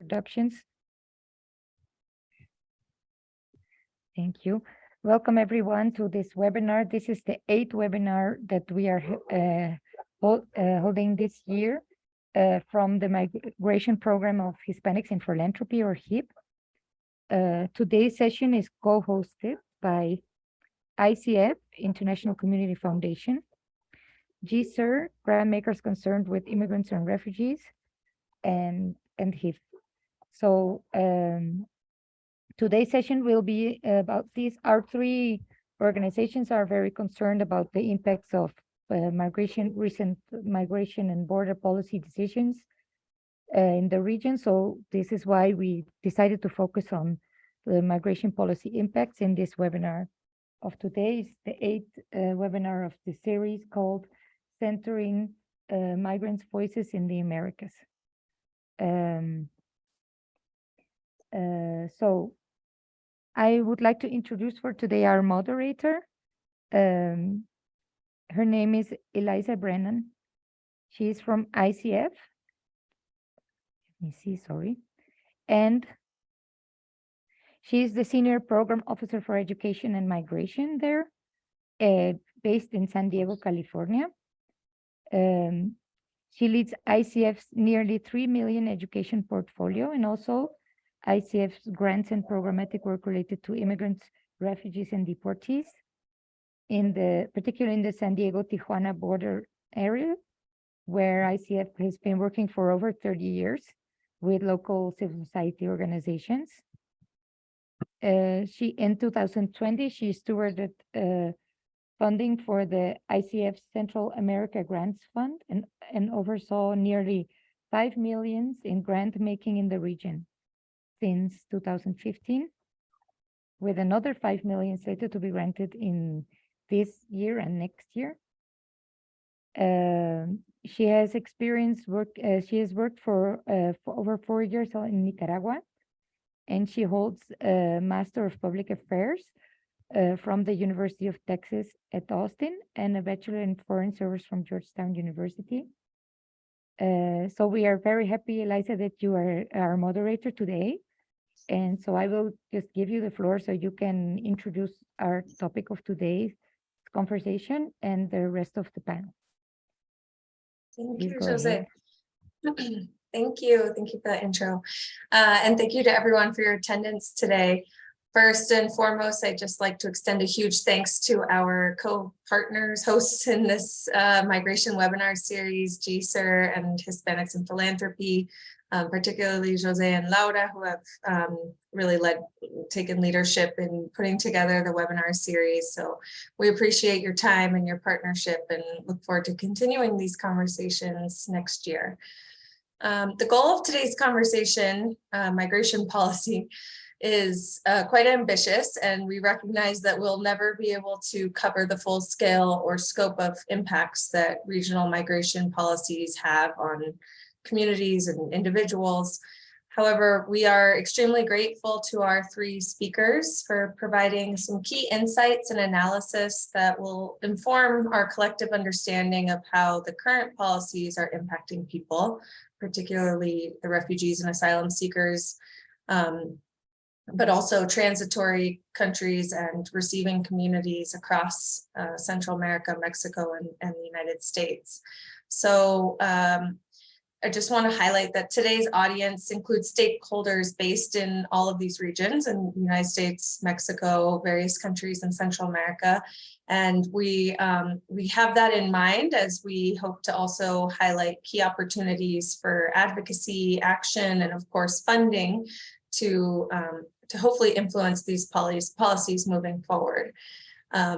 Productions. Thank you. Welcome everyone to this webinar. This is the 8th webinar that we are holding this year from the Migration Program of Hispanics in Philanthropy, or HIP. Today's session is co-hosted by ICF, International Community Foundation, GSER, Grant Makers Concerned with Immigrants and Refugees, and HIP. So today's session will be about these. Our three organizations are very concerned about the impacts of recent migration and border policy decisions in the region. So this is why we decided to focus on the migration policy impacts in this webinar of today. Is the 8th webinar of the series called Centering Migrants' Voices in the Americas. So I would like to introduce for today our moderator. Her name is Eliza Brennan. She is from ICF. Let me see, sorry. And she is the Senior Program Officer for Education and Migration there, based in San Diego, California. She leads ICF's nearly 3 million education portfolio, and also ICF's grants and programmatic work related to immigrants, refugees, and deportees, particularly in the San Diego-Tijuana border area, where ICF has been working for over 30 years with local civil society organizations. In 2020, she stewarded funding for the ICF Central America Grants Fund and oversaw nearly 5 million in grant making in the region since 2015, with another 5 million slated to be granted in this year and next year. She has worked for over 4 years in Nicaragua, and she holds a Master of Public Affairs from the University of Texas at Austin, and a Bachelor in Foreign Service from Georgetown University. So we are very happy, Eliza, that you are our moderator today. And so I will just give you the floor so you can introduce our topic of today's conversation and the rest of the panel. Thank Please you, go Jose. ahead. Thank you for that intro. And thank you to everyone for your attendance today. First and foremost, I'd just like to extend a huge thanks to our co-partners, hosts in this migration webinar series, GSER and Hispanics in Philanthropy, particularly Jose and Laura, who have really taken leadership in putting together the webinar series. So we appreciate your time and your partnership, and look forward to continuing these conversations next year. The goal of today's conversation, migration policy, is quite ambitious, and we recognize that we'll never be able to cover the full scale or scope of impacts that regional migration policies have on communities and individuals. However, we are extremely grateful to our three speakers for providing some key insights and analysis that will inform our collective understanding of how the current policies are impacting people, particularly the refugees and asylum seekers, but also transitory countries and receiving communities across Central America, Mexico, and the United States. So I just want to highlight that today's audience includes stakeholders based in all of these regions in the United States, Mexico, various countries in Central America. And we have that in mind as we hope to also highlight key opportunities for advocacy, action, and of course funding to hopefully influence these policies moving forward.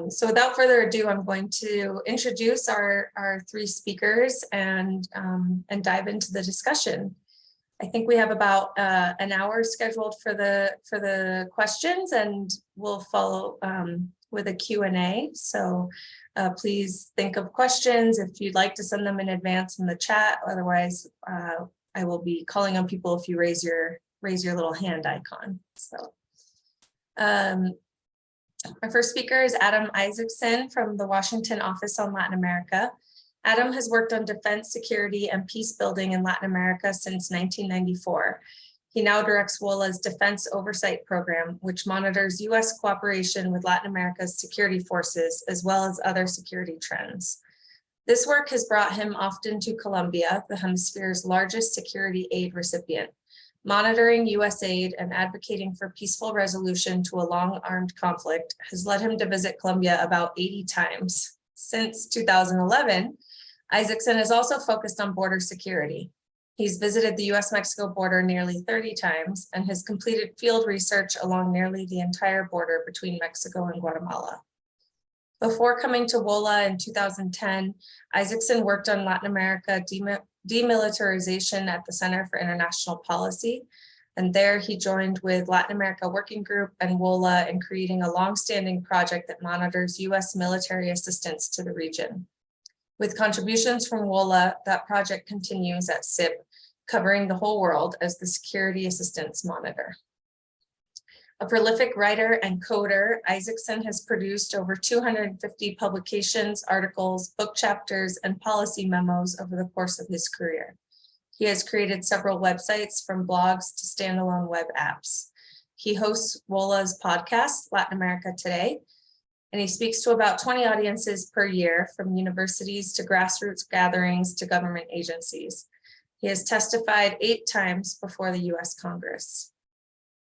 So without further ado, I'm going to introduce our three speakers and dive into the discussion. I think we have about an hour scheduled for the questions, and we'll follow with a Q&A. So please think of questions if you'd like to send them in advance in the chat. Otherwise, I will be calling on people if you raise your little hand icon. So our first speaker is Adam Isaacson from the Washington Office on Latin America. Adam has worked on defense, security, and peace building in Latin America since 1994. He now directs WOLA's Defense Oversight Program, which monitors U.S. cooperation with Latin America's security forces, as well as other security trends. This work has brought him often to Colombia, the hemisphere's largest security aid recipient. Monitoring U.S. aid and advocating for peaceful resolution to a long-armed conflict has led him to visit Colombia about 80 times. Since 2011, Isaacson has also focused on border security. He's visited the US-Mexico border nearly 30 times and has completed field research along nearly the entire border between Mexico and Guatemala. Before coming to WOLA in 2010, Isaacson worked on Latin America demilitarization at the Center for International Policy, and there he joined with Latin America Working Group and WOLA in creating a longstanding project that monitors US military assistance to the region. With contributions from WOLA, that project continues at CIP, covering the whole world as the Security Assistance Monitor. A prolific writer and coder, Isaacson has produced over 250 publications, articles, book chapters, and policy memos over the course of his career. He has created several websites from blogs to standalone web apps. He hosts WOLA's podcast, Latin America Today, and he speaks to about 20 audiences per year, from universities to grassroots gatherings to government agencies. He has testified 8 times before the US Congress.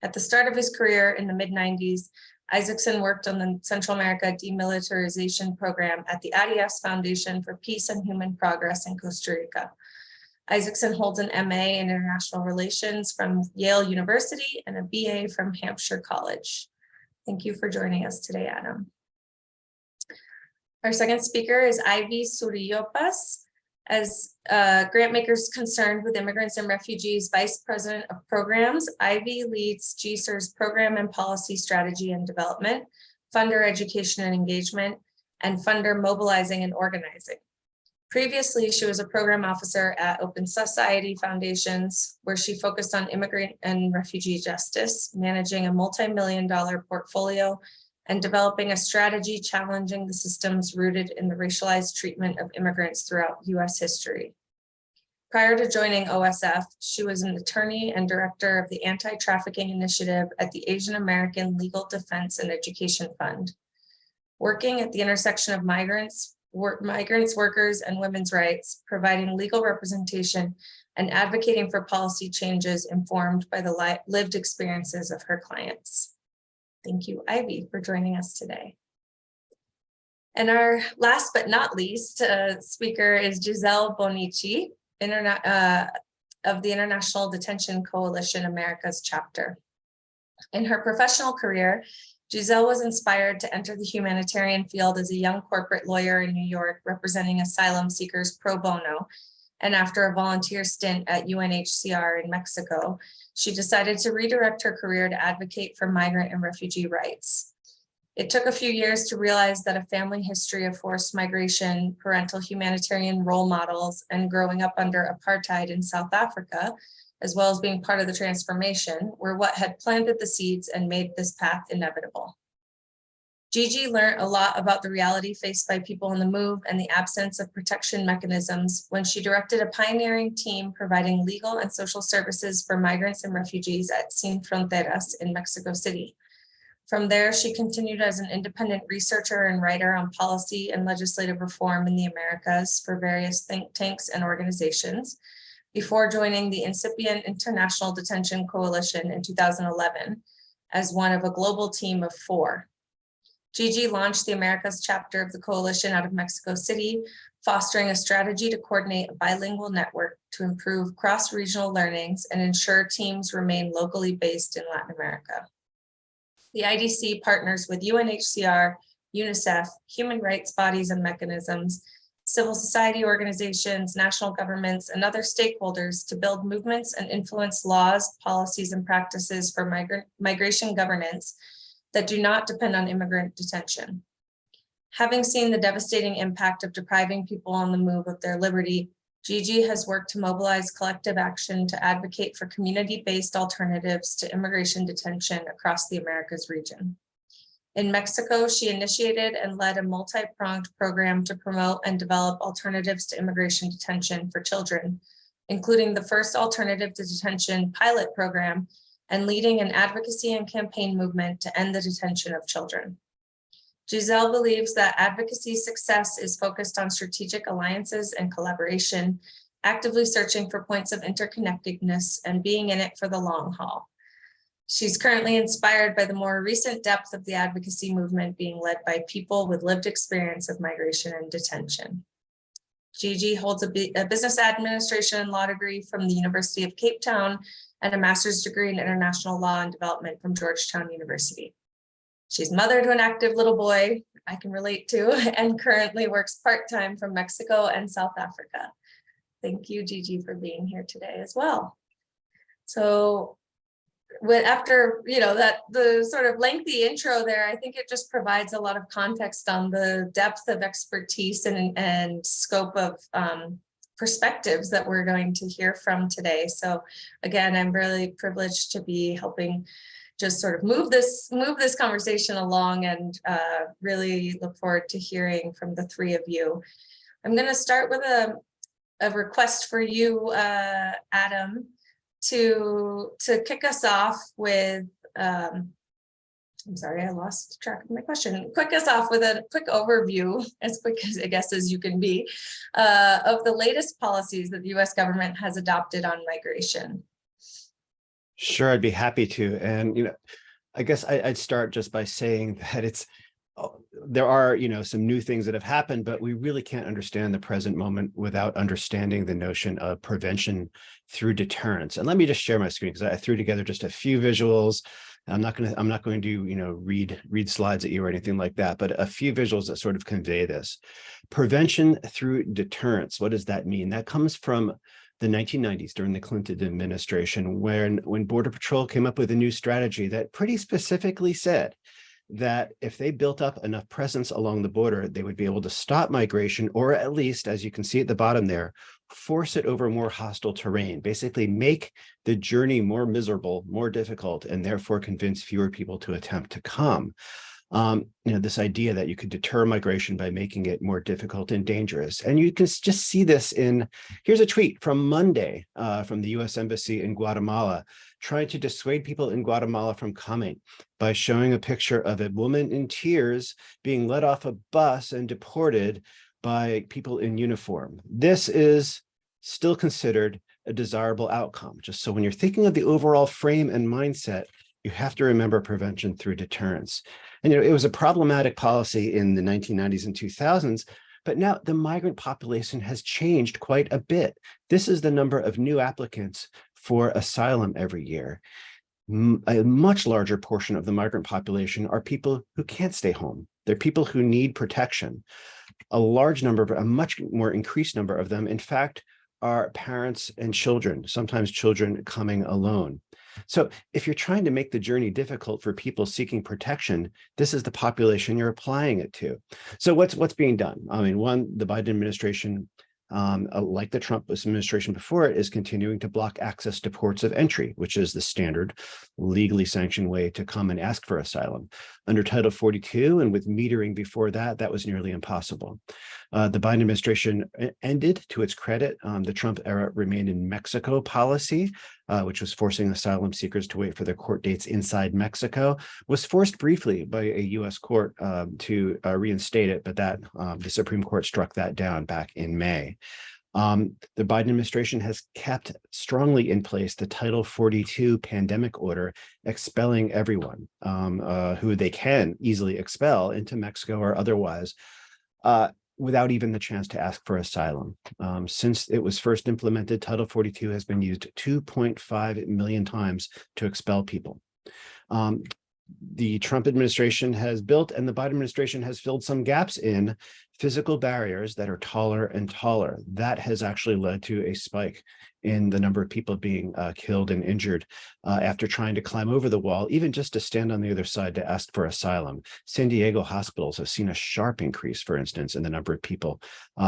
At the start of his career in the mid-90s, Isaacson worked on the Central America Demilitarization Program at the ADIAS Foundation for Peace and Human Progress in Costa Rica. Isaacson holds an MA in International Relations from Yale University and a BA from Hampshire College. Thank you for joining us today, Adam. Our second speaker is Ivy Suriopas. As grantmakers concerned with immigrants and refugees, Vice President of Programs, Ivy leads GSER's Program and Policy Strategy and Development, Funder Education and Engagement, and Funder Mobilizing and Organizing. Previously, she was a program officer at Open Society Foundations, where she focused on immigrant and refugee justice, managing a multi-million-dollar portfolio and developing a strategy challenging the systems rooted in the racialized treatment of immigrants throughout US history. Prior to joining OSF, she was an attorney and director of the Anti-Trafficking Initiative at the Asian American Legal Defense and Education Fund. Working at the intersection of migrants, workers, and women's rights, providing legal representation and advocating for policy changes informed by the lived experiences of her clients. Thank you, Ivy, for joining us today. And our last but not least speaker is Giselle Bonici of the International Detention Coalition Americas chapter. In her professional career, Giselle was inspired to enter the humanitarian field as a young corporate lawyer in New York, representing asylum seekers pro bono. And after a volunteer stint at UNHCR in Mexico, she decided to redirect her career to advocate for migrant and refugee rights. It took a few years to realize that a family history of forced migration, parental humanitarian role models, and growing up under apartheid in South Africa, as well as being part of the transformation, were what had planted the seeds and made this path inevitable. Gigi learned a lot about the reality faced by people on the move and the absence of protection mechanisms when she directed a pioneering team providing legal and social services for migrants and refugees at Sin Fronteras in Mexico City. From there, she continued as an independent researcher and writer on policy and legislative reform in the Americas for various think tanks and organizations, before joining the incipient International Detention Coalition in 2011 as one of a global team of 4. Gigi launched the Americas chapter of the coalition out of Mexico City, fostering a strategy to coordinate a bilingual network to improve cross-regional learnings and ensure teams remain locally based in Latin America. The IDC partners with UNHCR, UNICEF, human rights bodies and mechanisms, civil society organizations, national governments, and other stakeholders to build movements and influence laws, policies, and practices for migration governance that do not depend on immigrant detention. Having seen the devastating impact of depriving people on the move of their liberty, Gigi has worked to mobilize collective action to advocate for community-based alternatives to immigration detention across the Americas region. In Mexico, she initiated and led a multi-pronged program to promote and develop alternatives to immigration detention for children, including the first alternative to detention pilot program and leading an advocacy and campaign movement to end the detention of children. Giselle believes that advocacy success is focused on strategic alliances and collaboration, actively searching for points of interconnectedness and being in it for the long haul. She's currently inspired by the more recent depth of the advocacy movement being led by people with lived experience of migration and detention. Gigi holds a business administration and law degree from the University of Cape Town and a master's degree in international law and development from Georgetown University. She's mother to an active little boy I can relate to and currently works part-time from Mexico and South Africa. Thank you, Gigi, for being here today as well. So after the sort of lengthy intro there, I think it just provides a lot of context on the depth of expertise and scope of perspectives that we're going to hear from today. So again, I'm really privileged to be helping just sort of move this conversation along, and really look forward to hearing from the three of you. I'm going to start with a request for you, Adam, to kick us off with, I'm sorry, I lost track of my question. Kick us off with a quick overview, as quick as I guess as you can be, of the latest policies that the U.S. government has adopted on migration. Sure, I'd be happy to. And, I guess I'd start just by saying that there are, some new things that have happened, but we really can't understand the present moment without understanding the notion of prevention through deterrence. And let me just share my screen, because I threw together just a few visuals. I'm not going to read slides at you or anything like that, but a few visuals that sort of convey this. Prevention through deterrence. What does that mean? That comes from the 1990s during the Clinton administration, when Border Patrol came up with a new strategy that pretty specifically said that if they built up enough presence along the border, they would be able to stop migration, or at least, as you can see at the bottom there, force it over more hostile terrain, basically make the journey more miserable, more difficult, and therefore convince fewer people to attempt to come. This idea that you could deter migration by making it more difficult and dangerous. And you can just see this here's a tweet from Monday from the US Embassy in Guatemala, trying to dissuade people in Guatemala from coming by showing a picture of a woman in tears being let off a bus and deported by people in uniform. This is still considered a desirable outcome. Just so when you're thinking of the overall frame and mindset, you have to remember prevention through deterrence. And it was a problematic policy in the 1990s and 2000s, but now the migrant population has changed quite a bit. This is the number of new applicants for asylum every year. A much larger portion of the migrant population are people who can't stay home. They're people who need protection. A much more increased number of them, in fact, are parents and children, sometimes children coming alone. So if you're trying to make the journey difficult for people seeking protection, this is the population you're applying it to. So what's being done? I mean, one, the Biden administration, like the Trump administration before it, is continuing to block access to ports of entry, which is the standard legally sanctioned way to come and ask for asylum. Under Title 42 and with metering before that, that was nearly impossible. The Biden administration ended, to its credit, the Trump era remained in Mexico policy, which was forcing asylum seekers to wait for their court dates inside Mexico, was forced briefly by a U.S. court to reinstate it, but the Supreme Court struck that down back in May. The Biden administration has kept strongly in place the Title 42 pandemic order, expelling everyone who they can easily expel into Mexico or otherwise, without even the chance to ask for asylum. Since it was first implemented, Title 42 has been used 2.5 million times to expel people. The Trump administration has built, and the Biden administration has filled some gaps in physical barriers that are taller and taller. That has actually led to a spike in the number of people being killed and injured after trying to climb over the wall, even just to stand on the other side to ask for asylum. San Diego hospitals have seen a sharp increase, for instance, in the number of people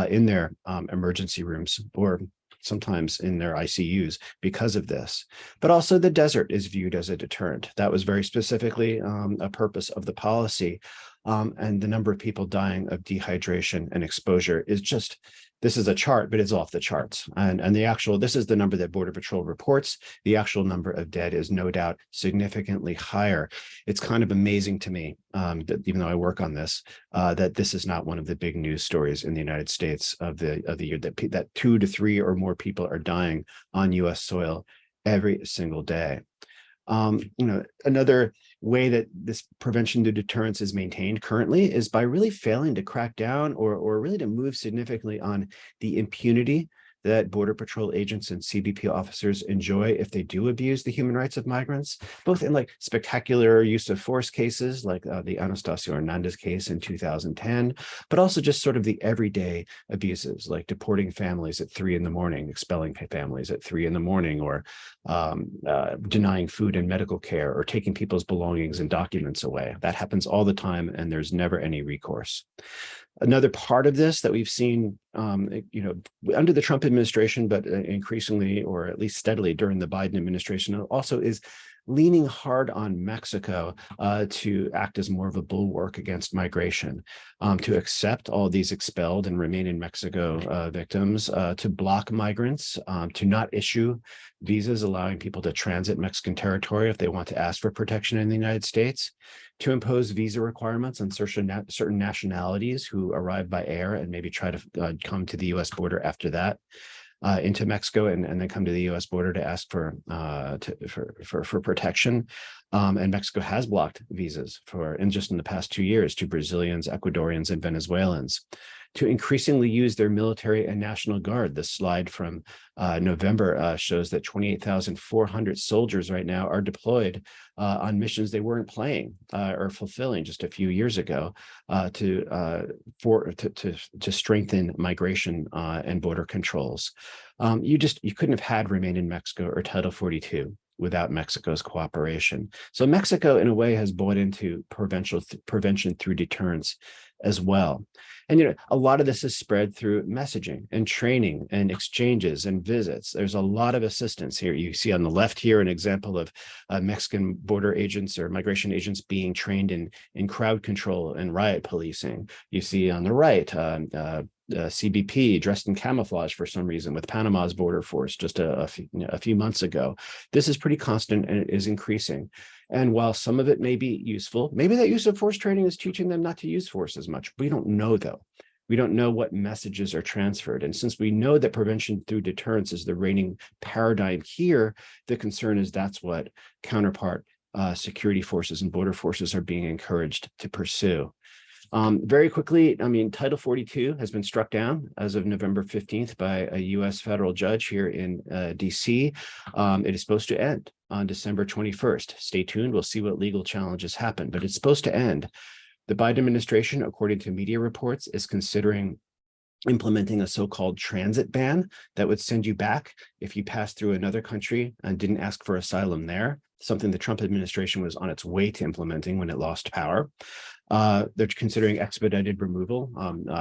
in their emergency rooms, or sometimes in their ICUs, because of this. But also the desert is viewed as a deterrent. That was very specifically a purpose of the policy. And the number of people dying of dehydration and exposure is just This is a chart, but it's off the charts. And this is the number that Border Patrol reports. The actual number of dead is no doubt significantly higher. It's kind of amazing to me, that even though I work on this, that this is not one of the big news stories in the United States of the year, that 2 to 3 or more people are dying on US soil every single day. Another way that this prevention to deterrence is maintained currently is by really failing to crack down or really to move significantly on the impunity that Border Patrol agents and CBP officers enjoy if they do abuse the human rights of migrants, both in like spectacular use of force cases like the Anastasio Hernandez case in 2010, but also just sort of the everyday abuses like deporting families at 3 a.m, expelling families at 3 a.m, or denying food and medical care, or taking people's belongings and documents away. That happens all the time, and there's never any recourse. Another part of this that we've seen, under the Trump administration, but increasingly, or at least steadily during the Biden administration, also is leaning hard on Mexico to act as more of a bulwark against migration, to accept all these expelled and remain in Mexico victims, to block migrants, to not issue visas allowing people to transit Mexican territory if they want to ask for protection in the United States, to impose visa requirements on certain nationalities who arrive by air and maybe try to come to the US border after that, into Mexico and then come to the US border to ask for protection. And Mexico has blocked visas just in the past 2 years to Brazilians, Ecuadorians, and Venezuelans, to increasingly use their military and National Guard. This slide from November shows that 28,400 soldiers right now are deployed on missions they weren't playing or fulfilling just a few years ago, to strengthen migration and border controls. You couldn't have had Remain in Mexico or Title 42 without Mexico's cooperation. So Mexico, in a way, has bought into prevention through deterrence as well. And a lot of this is spread through messaging and training and exchanges and visits. There's a lot of assistance here. You see on the left here an example of Mexican border agents or migration agents being trained in crowd control and riot policing. You see on the right CBP dressed in camouflage for some reason with Panama's border force just a few months ago. This is pretty constant, and it is increasing. And while some of it may be useful, maybe that use of force training is teaching them not to use force as much. We don't know, though. We don't know what messages are transferred. And since we know that prevention through deterrence is the reigning paradigm here, the concern is that's what counterpart security forces and border forces are being encouraged to pursue. Very quickly, Title 42 has been struck down as of November 15th by a U.S. federal judge here in D.C. It is supposed to end on December 21st. Stay tuned. We'll see what legal challenges happen, but it's supposed to end. The Biden administration, according to media reports, is considering implementing a so-called transit ban that would send you back if you passed through another country and didn't ask for asylum there, something the Trump administration was on its way to implementing when it lost power. They're considering expedited removal,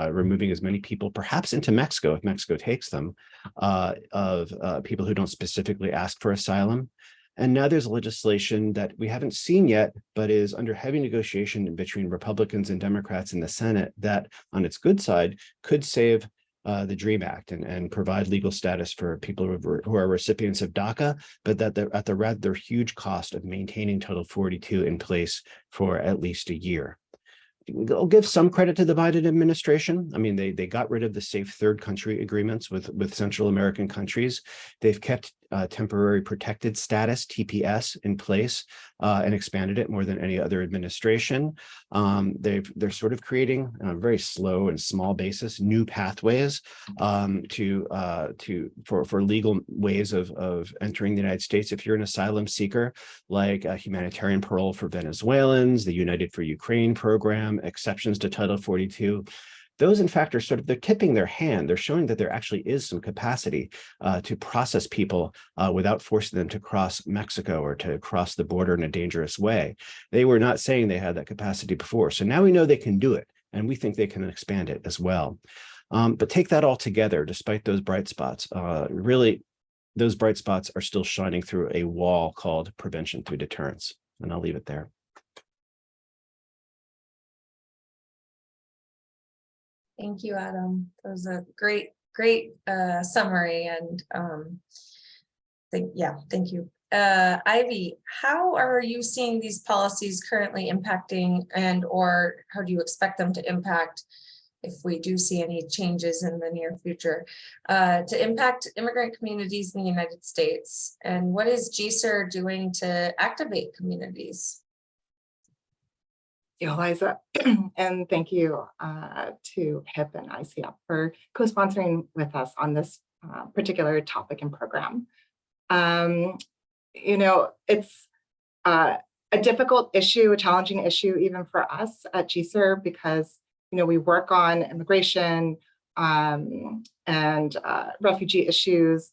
removing as many people, perhaps into Mexico, if Mexico takes them, of people who don't specifically ask for asylum. And now there's legislation that we haven't seen yet, but is under heavy negotiation between Republicans and Democrats in the Senate that, on its good side, could save the DREAM Act and provide legal status for people who are recipients of DACA, but that they're at the rather huge cost of maintaining Title 42 in place for at least a year. I'll give some credit to the Biden administration. They got rid of the safe third country agreements with Central American countries. They've kept temporary protected status, TPS, in place and expanded it more than any other administration. They're sort of creating, on a very slow and small basis, new pathways for legal ways of entering the United States if you're an asylum seeker, like humanitarian parole for Venezuelans, the United for Ukraine program, exceptions to Title 42. Those, in fact, they're tipping their hand. They're showing that there actually is some capacity to process people without forcing them to cross Mexico or to cross the border in a dangerous way. They were not saying they had that capacity before. So now we know they can do it, and we think they can expand it as well. But take that all together, despite those bright spots, really, those bright spots are still shining through a wall called prevention through deterrence. And I'll leave it there. Thank you, Adam. That was a great great summary and thank you. Ivy, how are you seeing these policies currently impacting and or how do you expect them to impact if we do see any changes in the near future to impact immigrant communities in the United States? And what is GSER doing to activate communities? Yeah, Liza, and thank you to HIP and ICF for co-sponsoring with us on this particular topic and program. You know, it's a difficult issue, a challenging issue, even for us at GSER, because, you know, we work on immigration and refugee issues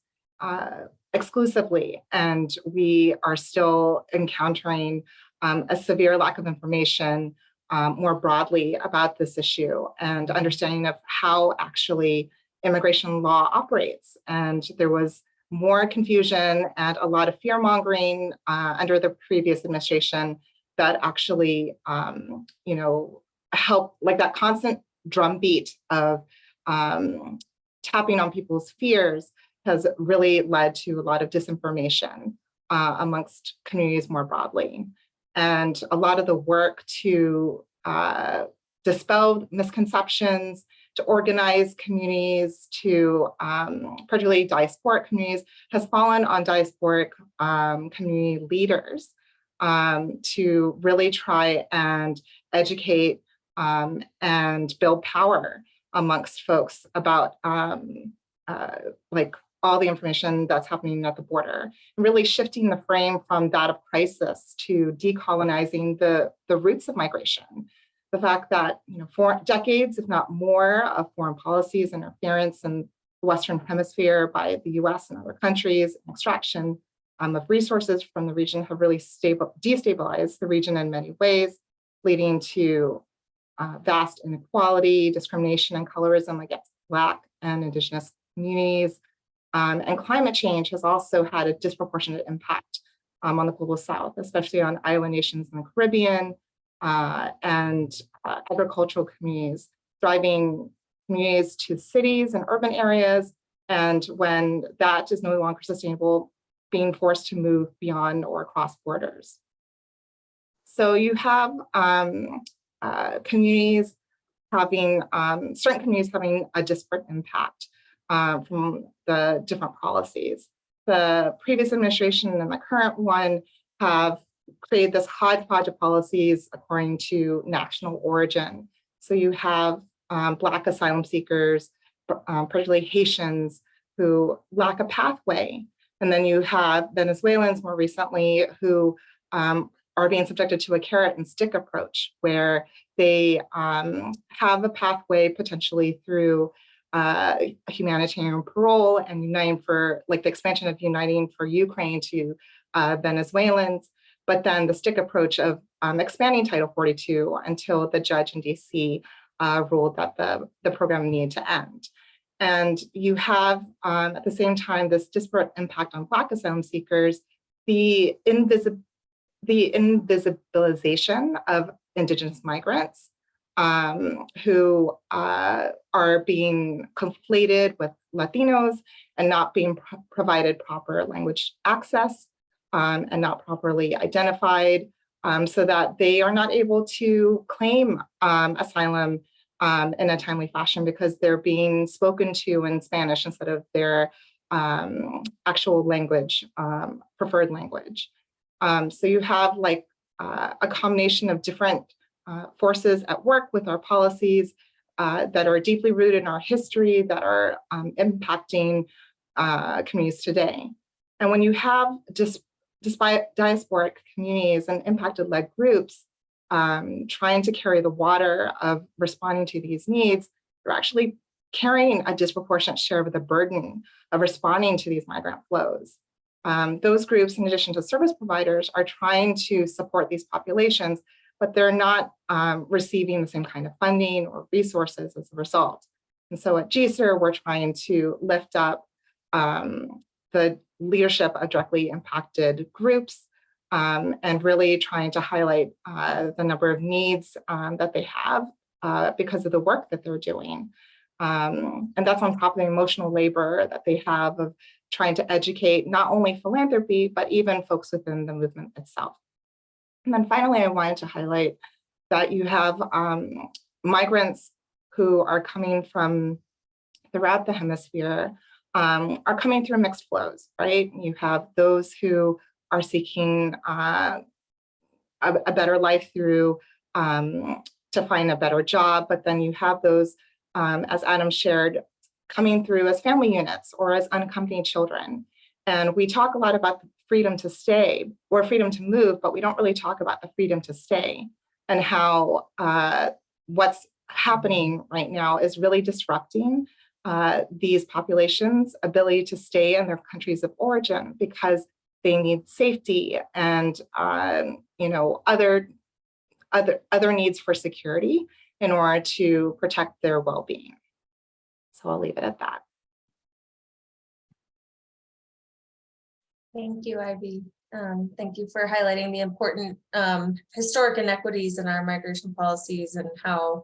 exclusively, and we are still encountering a severe lack of information more broadly about this issue and understanding of how actually immigration law operates. And there was more confusion and a lot of fear mongering under the previous administration that actually, you know, helped, like that constant drumbeat of tapping on people's fears has really led to a lot of disinformation amongst communities more broadly. And a lot of the work to dispel misconceptions, to organize communities, to particularly diasporic communities, has fallen on diasporic community leaders to really try and educate and build power amongst folks about like all the information that's happening at the border, and really shifting the frame from that of crisis to decolonizing the roots of migration. The fact that, you know, for decades, if not more, of foreign policies, interference in the Western Hemisphere by the US and other countries, and extraction of resources from the region have really destabilized the region in many ways, leading to vast inequality, discrimination, and colorism against Black and Indigenous communities. And climate change has also had a disproportionate impact on the global South, especially on island nations in the Caribbean and agricultural communities, driving communities to cities and urban areas. And when that is no longer sustainable, being forced to move beyond or across borders. So you have communities having, certain communities having a disparate impact from the different policies. The previous administration and the current one have created this hodgepodge of policies according to national origin. So you have Black asylum seekers, particularly Haitians, who lack a pathway. And then you have Venezuelans more recently who are being subjected to a carrot and stick approach, where they have a pathway potentially through humanitarian parole and uniting for, like the expansion of uniting for Ukraine to Venezuelans, but then the stick approach of expanding Title 42 until the judge in DC ruled that the program needed to end. And you have, at the same time, this disparate impact on Black asylum seekers, the invisibilization of Indigenous migrants who are being conflated with Latinos and not being provided proper language access and not properly identified, so that they are not able to claim asylum in a timely fashion because they're being spoken to in Spanish instead of their actual language, preferred language. So you have like a combination of different forces at work with our policies that are deeply rooted in our history, that are impacting communities today. And when you have despite diasporic communities and impacted-led groups trying to carry the water of responding to these needs, you're actually carrying a disproportionate share of the burden of responding to these migrant flows. Those groups, in addition to service providers, are trying to support these populations, but they're not receiving the same kind of funding or resources as a result. And so at GSER, we're trying to lift up the leadership of directly impacted groups and really trying to highlight the number of needs that they have because of the work that they're doing. And that's on top of the emotional labor that they have of trying to educate not only philanthropy, but even folks within the movement itself. And then finally, I wanted to highlight that you have migrants who are coming from throughout the hemisphere are coming through mixed flows, right? You have those who are seeking a better life through to find a better job, but then you have those, as Adam shared, coming through as family units or as unaccompanied children. And we talk a lot about the freedom to stay or freedom to move, but we don't really talk about the freedom to stay and how what's happening right now is really disrupting these populations' ability to stay in their countries of origin because they need safety and other needs for security in order to protect their well-being. So I'll leave it at that. Thank you, Ivy. Thank you for highlighting the important historic inequities in our migration policies and how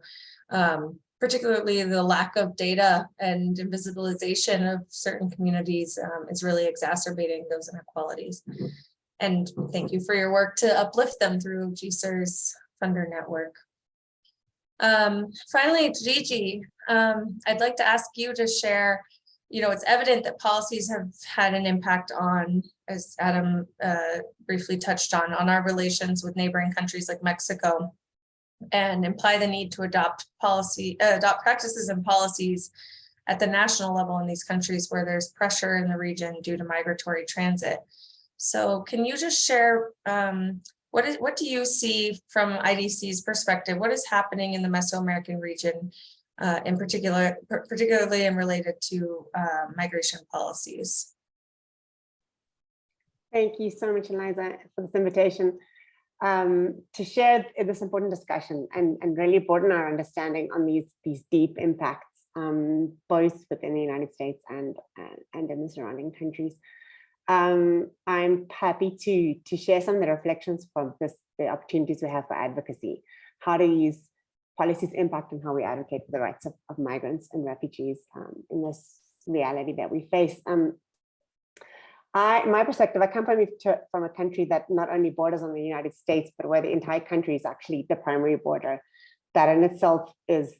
particularly the lack of data and invisibilization of certain communities is really exacerbating those inequalities. And thank you for your work to uplift them through GSER's funder network. Finally, Gigi, I'd like to ask you to share, it's evident that policies have had an impact on, as Adam briefly touched on our relations with neighboring countries like Mexico, and imply the need to adopt practices and policies at the national level in these countries where there's pressure in the region due to migratory transit. So can you just share what do you see from IDC's perspective? What is happening in the Mesoamerican region in particularly and related to migration policies? Thank you so much, Eliza, for this invitation to share this important discussion and really broaden our understanding on these deep impacts, both within the United States and in the surrounding countries. I'm happy to share some of the reflections from the opportunities we have for advocacy, how to use policies impact on how we advocate for the rights of migrants and refugees in this reality that we face. My perspective, I come from a country that not only borders on the United States, but where the entire country is actually the primary border. That in itself has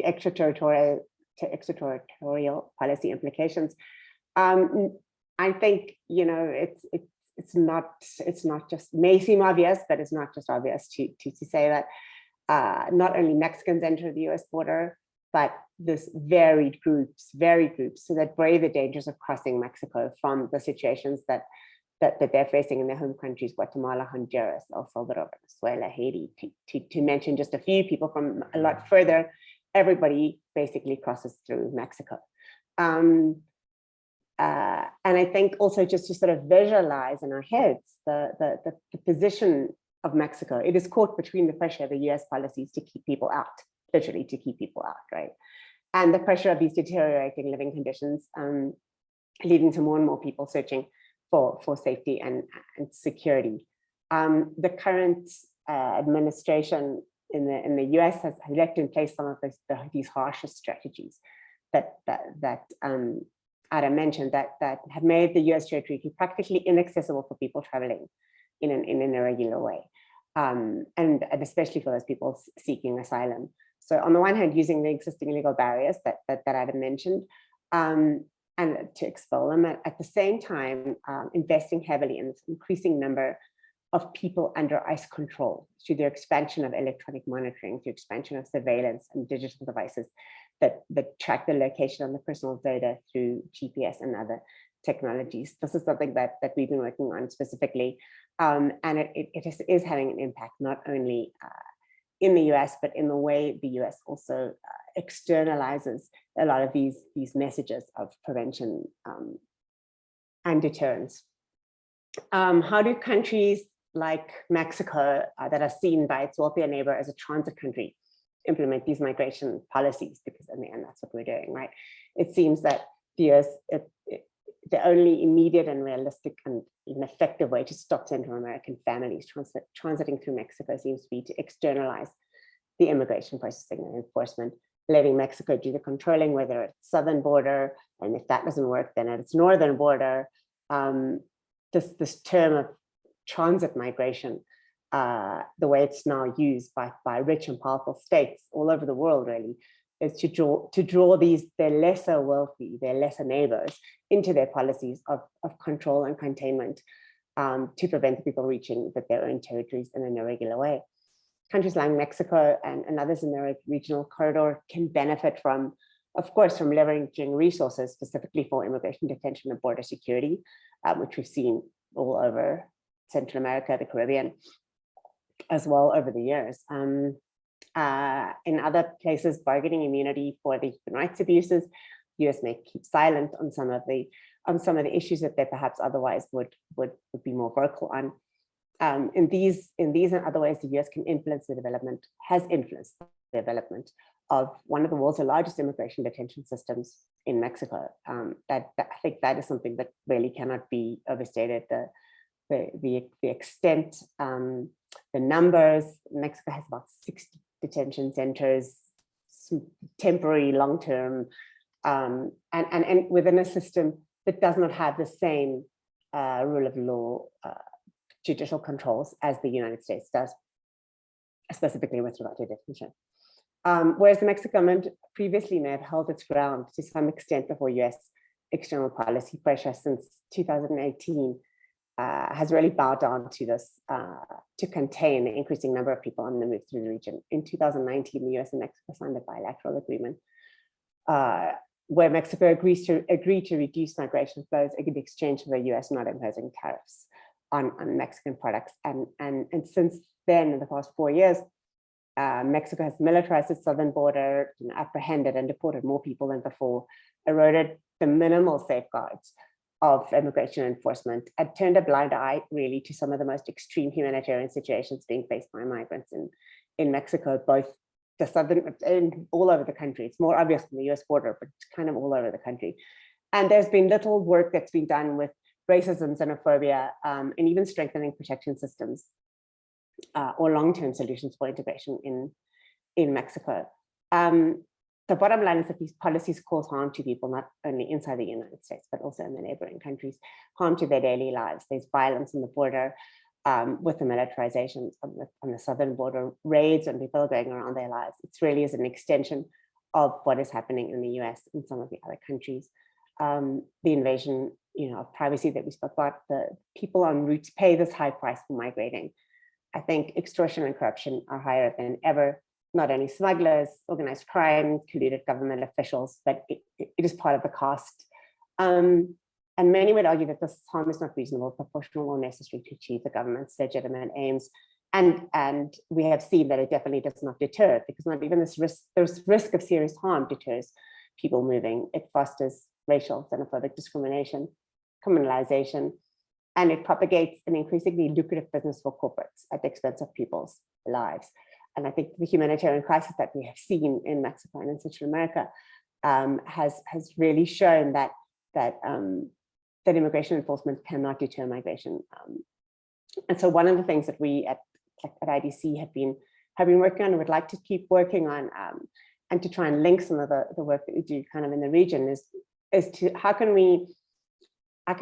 extraterritorial policy implications. I think it's not just, may seem obvious, but it's not just obvious to say that not only Mexicans enter the US border, but this varied groups so that brave the dangers of crossing Mexico from the situations that they're facing in their home countries, Guatemala, Honduras, El Salvador, Venezuela, Haiti, to mention just a few people from a lot further. Everybody basically crosses through Mexico. And I think also just to sort of visualize in our heads the position of Mexico. It is caught between the pressure of the US policies to keep people out, literally to keep people out, right? And the pressure of these deteriorating living conditions leading to more and more people searching for safety and security. The current administration in the US has left in place some of these harsher strategies that Adam mentioned that have made the US territory practically inaccessible for people traveling in an irregular way, and especially for those people seeking asylum. So on the one hand, using the existing legal barriers that Adam mentioned, and to expel them, at the same time, investing heavily in this increasing number of people under ICE control through the expansion of electronic monitoring, through expansion of surveillance and digital devices that track the location of the personal data through GPS and other technologies. This is something that we've been working on specifically, and it is having an impact not only in the US, but in the way the US also externalizes a lot of these messages of prevention and deterrence. How do countries like Mexico that are seen by its wealthier neighbor as a transit country implement these migration policies? Because in the end, that's what we're doing, right? It seems that the US, the only immediate and realistic and an effective way to stop Central American families transiting through Mexico seems to be to externalize the immigration processing and enforcement letting Mexico do the controlling, whether it's southern border, and if that doesn't work, then at its northern border. This term of transit migration, the way it's now used by rich and powerful states all over the world, really, is to draw their lesser wealthy, their lesser neighbors into their policies of control and containment, to prevent people reaching their own territories in an irregular way. Countries like Mexico and others in the regional corridor can benefit from, of course, from leveraging resources specifically for immigration detention and border security, which we've seen all over Central America, the Caribbean, as well over the years. In other places, bargaining immunity for the human rights abuses, the US may keep silent on some of the issues that they perhaps otherwise would be more vocal on. In these and other ways, the US can influence the development, has influenced the development of one of the world's largest immigration detention systems in Mexico. I think that is something that really cannot be overstated. The extent, the numbers. Mexico has about 60 detention centers, some temporary, long-term, and within a system that does not have the same rule of law, judicial controls as the United States does, specifically with regard to detention. Whereas the Mexican government previously may have held its ground to some extent before US external policy pressure since 2018 has really bowed down to this, to contain the increasing number of people on the move through the region. In 2019, the US and Mexico signed a bilateral agreement where Mexico agreed to reduce migration flows in exchange for the US not imposing tariffs on Mexican products. And since then, in the past 4 years, Mexico has militarized its southern border, apprehended and deported more people than before, eroded the minimal safeguards of immigration enforcement, and turned a blind eye really to some of the most extreme humanitarian situations being faced by migrants in Mexico, both the southern and all over the country. It's more obvious on the US border, but it's kind of all over the country. And there's been little work that's been done with racism, xenophobia, and even strengthening protection systems or long-term solutions for integration in Mexico. The bottom line is that these policies cause harm to people, not only inside the United States, but also in the neighboring countries, harm to their daily lives. There's violence on the border with the militarization on the southern border, raids on people going around their lives. It really is an extension of what is happening in the US and some of the other countries. The invasion, of privacy that we spoke about, the people en route pay this high price for migrating. I think extortion and corruption are higher than ever. Not only smugglers, organized crime, colluded government officials, but it is part of the cost. And many would argue that this harm is not reasonable, proportional, or necessary to achieve the government's legitimate aims. And we have seen that it definitely does not deter, because not even this risk of serious harm deters people moving. It fosters racial, xenophobic discrimination, criminalization, and it propagates an increasingly lucrative business for corporates at the expense of people's lives. And I think the humanitarian crisis that we have seen in Mexico and in Central America has really shown that immigration enforcement cannot deter migration. And so one of the things that we at IDC have been working on and would like to keep working on, and to try and link some of the work that we do kind of in the region is to how can we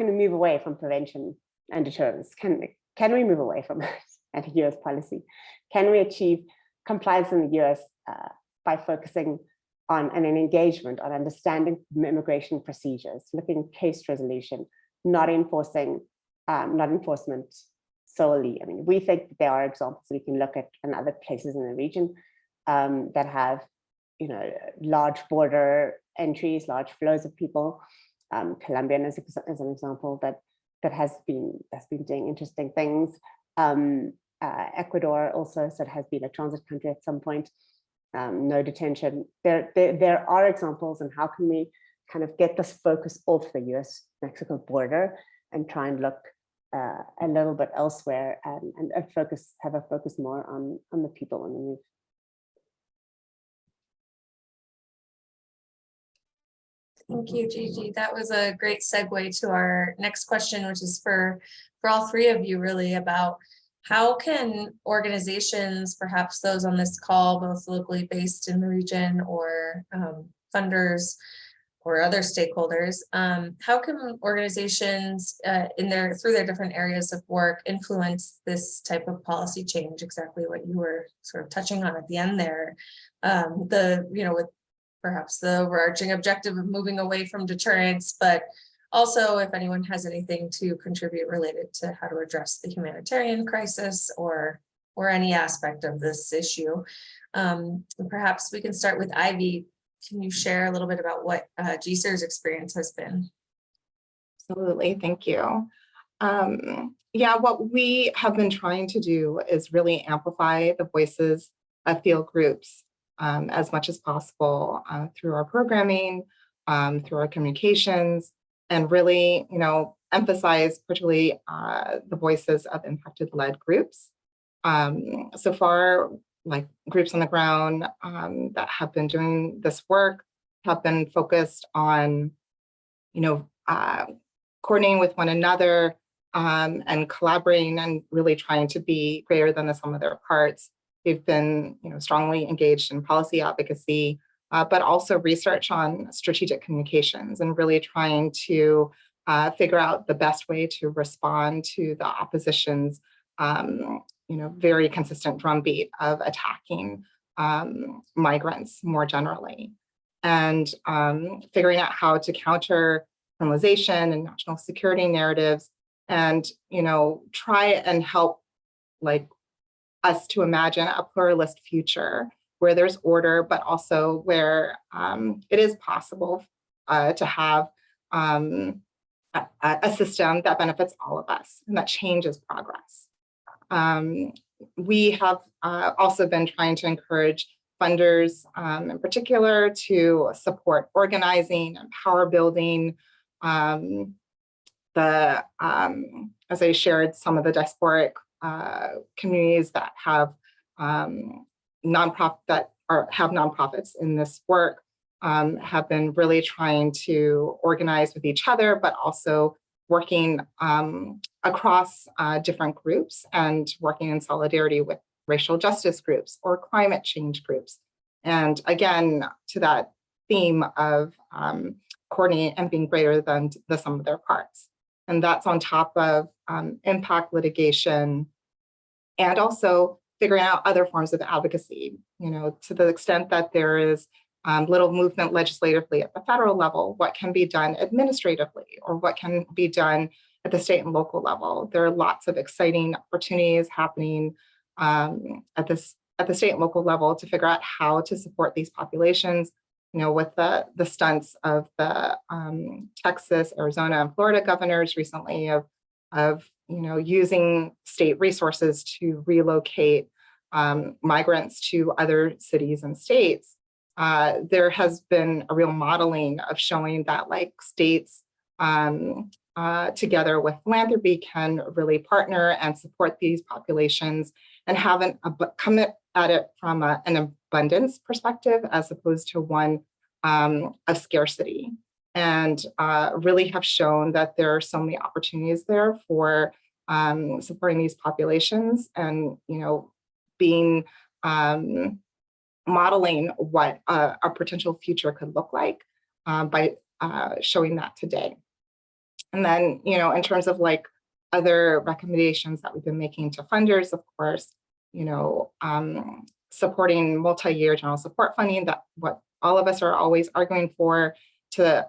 move away from prevention and deterrence? Can we move away from anti-US policy? Can we achieve compliance in the US by focusing on an engagement on understanding immigration procedures, looking at case resolution, not enforcement solely? I mean, we think that there are examples we can look at in other places in the region that have, large border entries, large flows of people. Colombia is an example that has been doing interesting things. Ecuador also has been a transit country at some point. No detention. There are examples, and how can we kind of get this focus off the US-Mexico border and try and look a little bit elsewhere and have a focus more on the people on the move. Thank you, Gigi. That was a great segue to our next question, which is for all three of you, really, about how can organizations, perhaps those on this call, both locally based in the region or funders or other stakeholders, how can organizations through their different areas of work influence this type of policy change? Exactly what you were sort of touching on at the end there. With perhaps the overarching objective of moving away from deterrence, but also if anyone has anything to contribute related to how to address the humanitarian crisis or any aspect of this issue. Perhaps we can start with Ivy. Can you share a little bit about what GSER's experience has been? Absolutely, thank you. Yeah, what we have been trying to do is really amplify the voices of field groups as much as possible through our programming, through our communications, and really, emphasize particularly the voices of impacted-led groups. So far, like groups on the ground that have been doing this work have been focused on, coordinating with one another and collaborating and really trying to be greater than the sum of their parts. They've been, strongly engaged in policy advocacy, but also research on strategic communications and really trying to figure out the best way to respond to the opposition's very consistent drumbeat of attacking migrants more generally, and figuring out how to counter criminalization and national security narratives, and try and help us to imagine a pluralist future where there's order, but also where it is possible to have a system that benefits all of us and that changes progress. We have also been trying to encourage funders in particular to support organizing and power building. As I shared, some of the diasporic communities that have nonprofits in this work have been really trying to organize with each other, but also working across different groups and working in solidarity with racial justice groups or climate change groups. And again, to that theme of coordinating and being greater than the sum of their parts. And that's on top of impact litigation and also figuring out other forms of advocacy, to the extent that there is little movement legislatively at the federal level, what can be done administratively or what can be done at the state and local level. There are lots of exciting opportunities happening at the state and local level to figure out how to support these populations, with the stunts of the Texas, Arizona, and Florida governors recently of using state resources to relocate migrants to other cities and states. There has been a real modeling of showing that states together with philanthropy can really partner and support these populations and come at it from an abundance perspective as opposed to one of scarcity, and really have shown that there are so many opportunities there for supporting these populations and being modeling what a potential future could look like by showing that today. And then, in terms of other recommendations that we've been making to funders, of course, supporting multi-year general support funding, that what all of us are always arguing for, to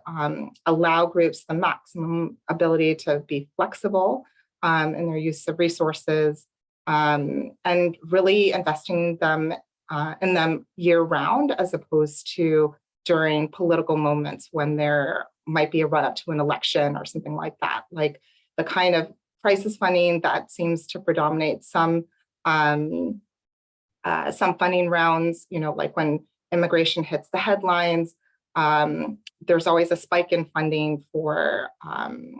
allow groups the maximum ability to be flexible in their use of resources, and really investing in them year round, as opposed to during political moments when there might be a run up to an election or something like that. Like the kind of crisis funding that seems to predominate some funding rounds, like when immigration hits the headlines, there's always a spike in funding for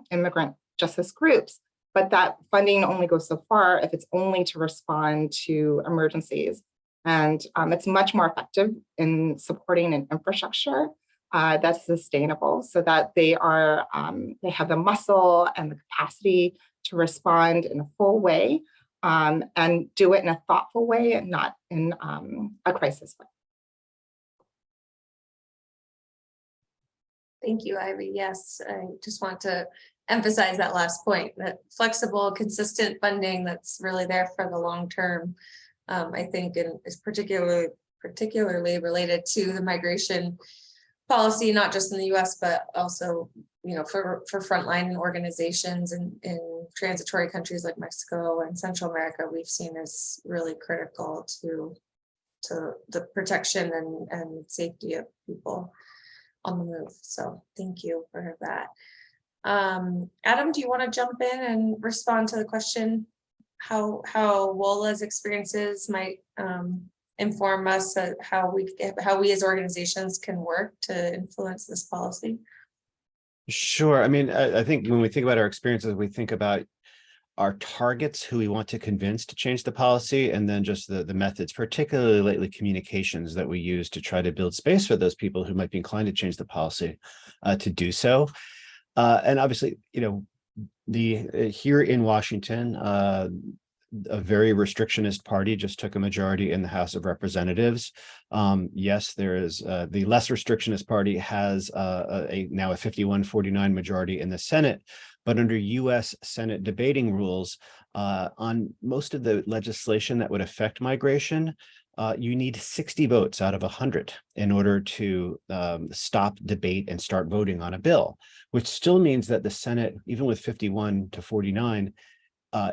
immigrant justice groups, but that funding only goes so far if it's only to respond to emergencies. And it's much more effective in supporting an infrastructure that's sustainable, so that they have the muscle and the capacity to respond in a full way and do it in a thoughtful way and not in a crisis way. Thank you, Ivy. Yes, I just want to emphasize that last point, that flexible, consistent funding that's really there for the long term. I think is particularly related to the migration policy, not just in the US, but also, you know, for frontline organizations in transitory countries like Mexico and Central America, we've seen is really critical to the protection and safety of people on the move. So thank you for that. Adam, do you want to jump in and respond to the question how WOLA's experiences might inform us how we as organizations can work to influence this policy? Sure. I mean, I think when we think about our experiences, we think about our targets, who we want to convince to change the policy, and then just the methods, particularly lately communications that we use to try to build space for those people who might be inclined to change the policy to do so. And obviously, you know, here in Washington, a very restrictionist party just took a majority in the House of Representatives. Yes, there is the less restrictionist party has now a 51-49 majority in the Senate, but under US Senate debating rules, on most of the legislation that would affect migration, you need 60 votes out of 100 in order to stop debate and start voting on a bill, which still means that the Senate, even with 51-49,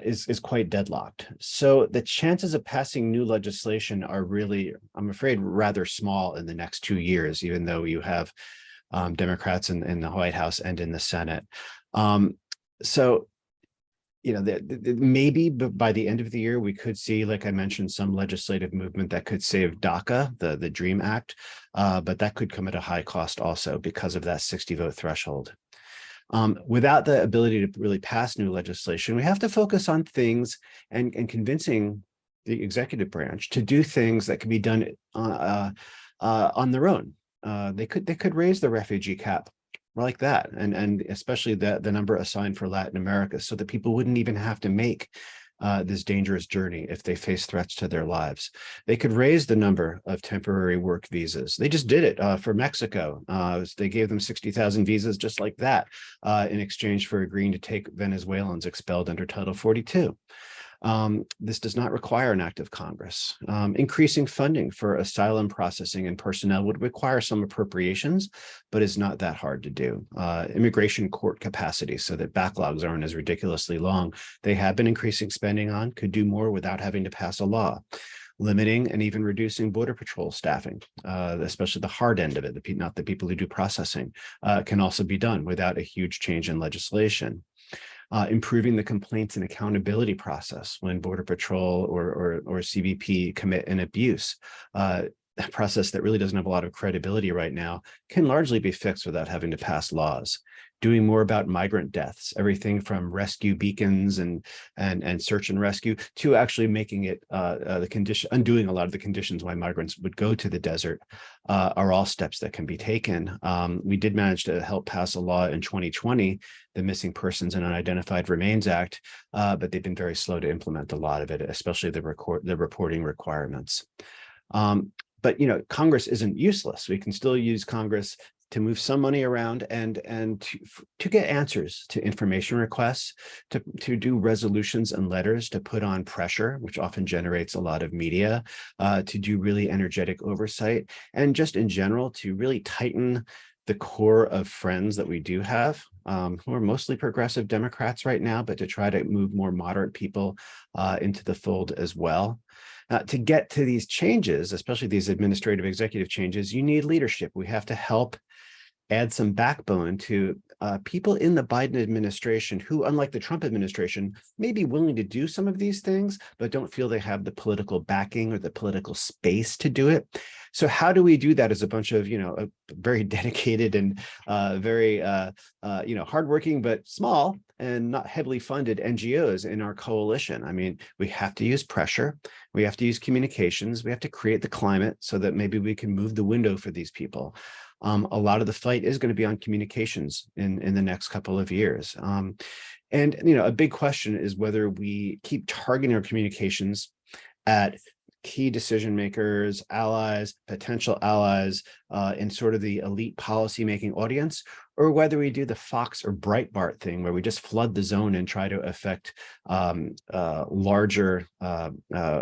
is quite deadlocked. So the chances of passing new legislation are really, I'm afraid, rather small in the next 2 years, even though you have Democrats in the White House and in the Senate. So, you know, maybe by the end of the year, we could see, like I mentioned, some legislative movement that could save DACA, the DREAM Act, but that could come at a high cost also because of that 60 vote threshold. Without the ability to really pass new legislation, we have to focus on things and convincing the executive branch to do things that can be done on their own. They could raise the refugee cap like that, and especially the number assigned for Latin America, so that people wouldn't even have to make this dangerous journey if they face threats to their lives. They could raise the number of temporary work visas. They just did it for Mexico. They gave them 60,000 visas just like that in exchange for agreeing to take Venezuelans expelled under Title 42. This does not require an act of Congress. Increasing funding for asylum processing and personnel would require some appropriations, but it's not that hard to do. Immigration court capacity, so that backlogs aren't as ridiculously long. They have been increasing spending on, could do more without having to pass a law. Limiting and even reducing Border Patrol staffing, especially the hard end of it, not the people who do processing, can also be done without a huge change in legislation. Improving the complaints and accountability process when Border Patrol or CBP commit an abuse. A process that really doesn't have a lot of credibility right now can largely be fixed without having to pass laws. Doing more about migrant deaths, everything from rescue beacons and search and rescue to actually making it undoing a lot of the conditions why migrants would go to the desert are all steps that can be taken. We did manage to help pass a law in 2020, the Missing Persons and Unidentified Remains Act, but they've been very slow to implement a lot of it, especially the reporting requirements. But you know, Congress isn't useless. We can still use Congress to move some money around and to get answers to information requests, to do resolutions and letters, to put on pressure, which often generates a lot of media, to do really energetic oversight, and just in general to really tighten the core of friends that we do have, who are mostly progressive Democrats right now, but to try to move more moderate people into the fold as well. To get to these changes, especially these administrative executive changes, you need leadership. We have to help add some backbone to people in the Biden administration who, unlike the Trump administration, may be willing to do some of these things, but don't feel they have the political backing or the political space to do it. So how do we do that as a bunch of, you know, very dedicated and very, you know, hardworking, but small and not heavily funded NGOs in our coalition? I mean, we have to use pressure. We have to use communications. We have to create the climate so that maybe we can move the window for these people. A lot of the fight is going to be on communications in the next couple of years. And, a big question is whether we keep targeting our communications at key decision makers, allies, potential allies in sort of the elite policymaking audience, or whether we do the Fox or Breitbart thing where we just flood the zone and try to affect larger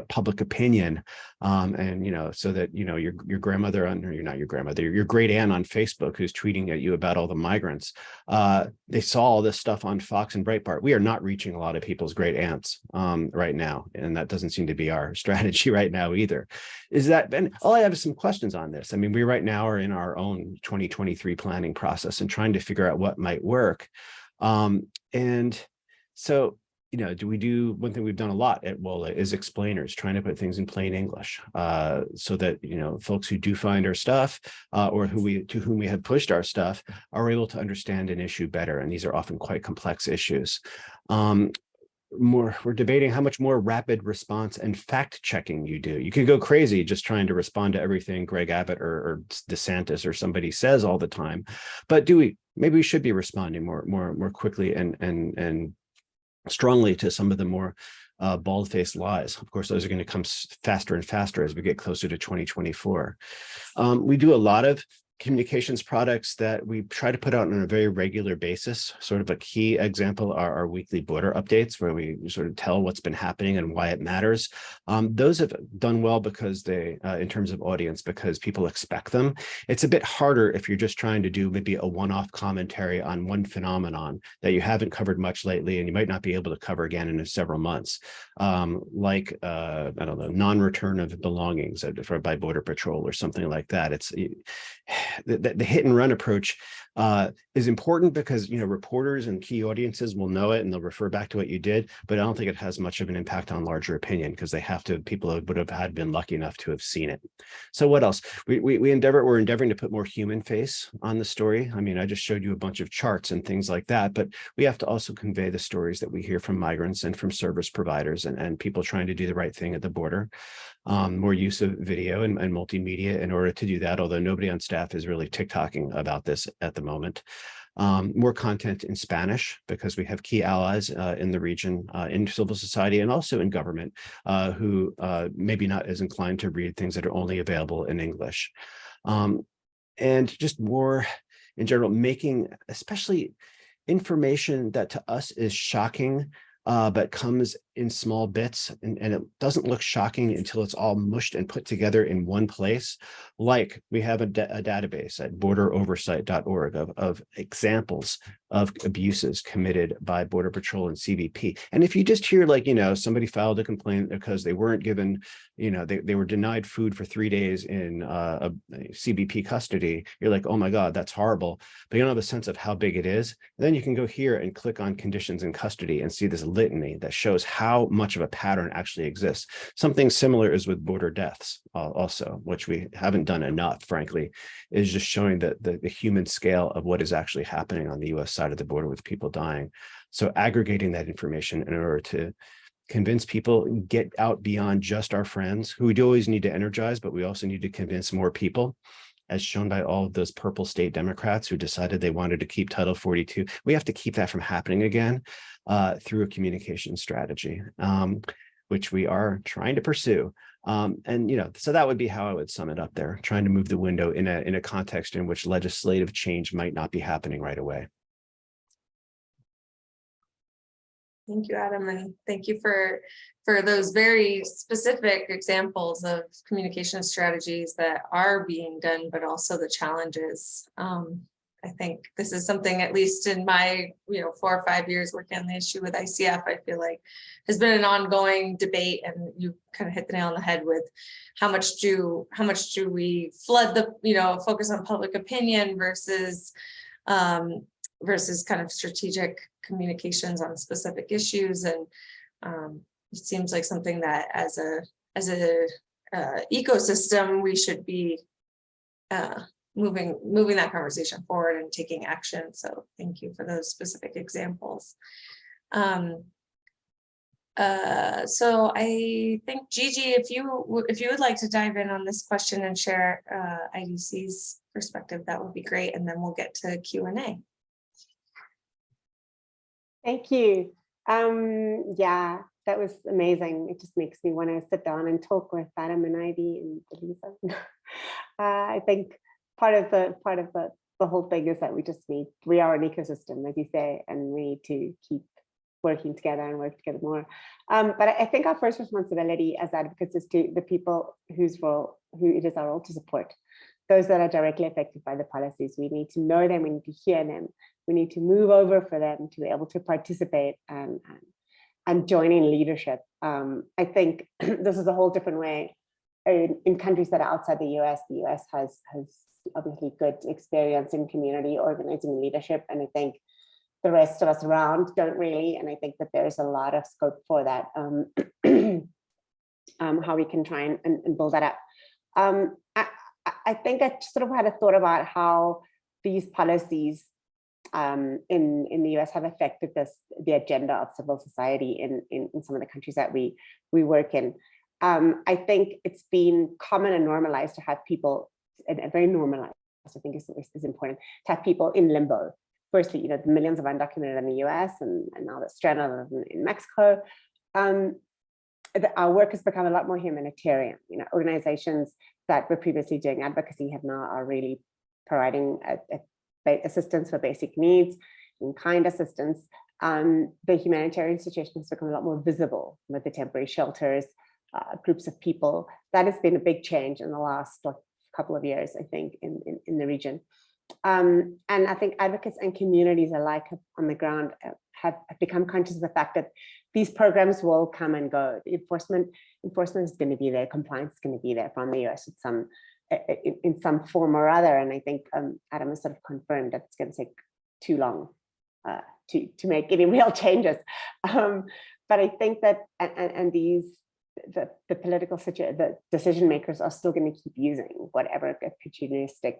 public opinion. And, so that, your grandmother, or you're not your grandmother, your great aunt on Facebook who's tweeting at you about all the migrants, they saw all this stuff on Fox and Breitbart. We are not reaching a lot of people's great aunts right now. And that doesn't seem to be our strategy right now either. And all I have is some questions on this. I mean, we right now are in our own 2023 planning process and trying to figure out what might work. And so, do we do one thing we've done a lot at WOLA is explainers, trying to put things in plain English so that, folks who do find our stuff or to whom we have pushed our stuff are able to understand an issue better. And these are often quite complex issues. We're debating how much more rapid response and fact checking you do. You could go crazy just trying to respond to everything Greg Abbott or DeSantis or somebody says all the time. But maybe we should be responding more quickly and strongly to some of the more bald-faced lies. Of course, those are going to come faster and faster as we get closer to 2024. We do a lot of communications products that we try to put out on a very regular basis. Sort of a key example are our weekly border updates, where we sort of tell what's been happening and why it matters. Those have done well because in terms of audience, because people expect them. It's a bit harder if you're just trying to do maybe a one-off commentary on one phenomenon that you haven't covered much lately, and you might not be able to cover again in several months. Like, I don't know, non-return of belongings by Border Patrol or something like that. It's the hit and run approach is important because, reporters and key audiences will know it and they'll refer back to what you did, but I don't think it has much of an impact on larger opinion because people would have been lucky enough to have seen it. So what else? We're endeavoring to put more human face on the story. I mean, I just showed you a bunch of charts and things like that, but we have to also convey the stories that we hear from migrants and from service providers and people trying to do the right thing at the border. More use of video and multimedia in order to do that, although nobody on staff is really TikToking about this at the moment. More content in Spanish because we have key allies in the region, in civil society and also in government who maybe not as inclined to read things that are only available in English. And just more in general, making especially information that to us is shocking, but comes in small bits and it doesn't look shocking until it's all mushed and put together in one place. Like we have a database at borderoversight.org of examples of abuses committed by Border Patrol and CBP. And if you just hear somebody filed a complaint because they weren't given, they were denied food for 3 days in a CBP custody, you're like, oh my God, that's horrible. But you don't have a sense of how big it is. And then you can go here and click on conditions in custody and see this litany that shows how much of a pattern actually exists. Something similar is with border deaths also, which we haven't done enough, frankly, is just showing the human scale of what is actually happening on the US side of the border with people dying. So aggregating that information in order to convince people, get out beyond just our friends who we do always need to energize, but we also need to convince more people, as shown by all of those purple state Democrats who decided they wanted to keep Title 42. We have to keep that from happening again through a communication strategy, which we are trying to pursue. So that would be how I would sum it up there, trying to move the window in a context in which legislative change might not be happening right away. Thank you, Adam, and thank you for those very specific examples of communication strategies that are being done, but also the challenges. I think this is something, at least in my 4 or 5 years working on the issue with ICF, I feel like has been an ongoing debate, and you kind of hit the nail on the head with how much do we flood the focus on public opinion versus kind of strategic communications on specific issues. And it seems like something that as a ecosystem we should be moving that conversation forward and taking action. So thank you for those specific examples. So I think Gigi, if you would like to dive in on this question and share IDC's perspective, that would be great. And then we'll get to Q&A. Thank you. Yeah, that was amazing. It just makes me want to sit down and talk with Adam and Ivy and Elisa. I think part of the whole thing is that we are an ecosystem, as you say, and we need to keep working together and work together more. But I think our first responsibility as advocates is to the people who it is our role to support. Those that are directly affected by the policies. We need to know them, we need to hear them, we need to move over for them to be able to participate and join in leadership. I think this is a whole different way in countries that are outside the US. The US has obviously good experience in community organizing leadership, and I think the rest of us around don't really, and I think that there's a lot of scope for that, how we can try and build that up. I think I sort of had a thought about how these policies in the US have affected the agenda of civil society in some of the countries that we work in. I think it's been common and normalized to have people, and very normalized, I think is important, to have people in limbo. Firstly, the millions of undocumented in the US and now that's stranded in Mexico. Our work has become a lot more humanitarian. Organizations that were previously doing advocacy are really providing assistance for basic needs, in-kind assistance. The humanitarian situation has become a lot more visible with the temporary shelters, groups of people. That has been a big change in the last couple of years, I think, in the region. And I think advocates and communities alike on the ground have become conscious of the fact that these programs will come and go. The enforcement is going to be there, compliance is going to be there from the US in some form or other. And I think Adam has sort of confirmed that it's going to take too long to make any real changes. But I think that the political the decision makers are still going to keep using whatever opportunistic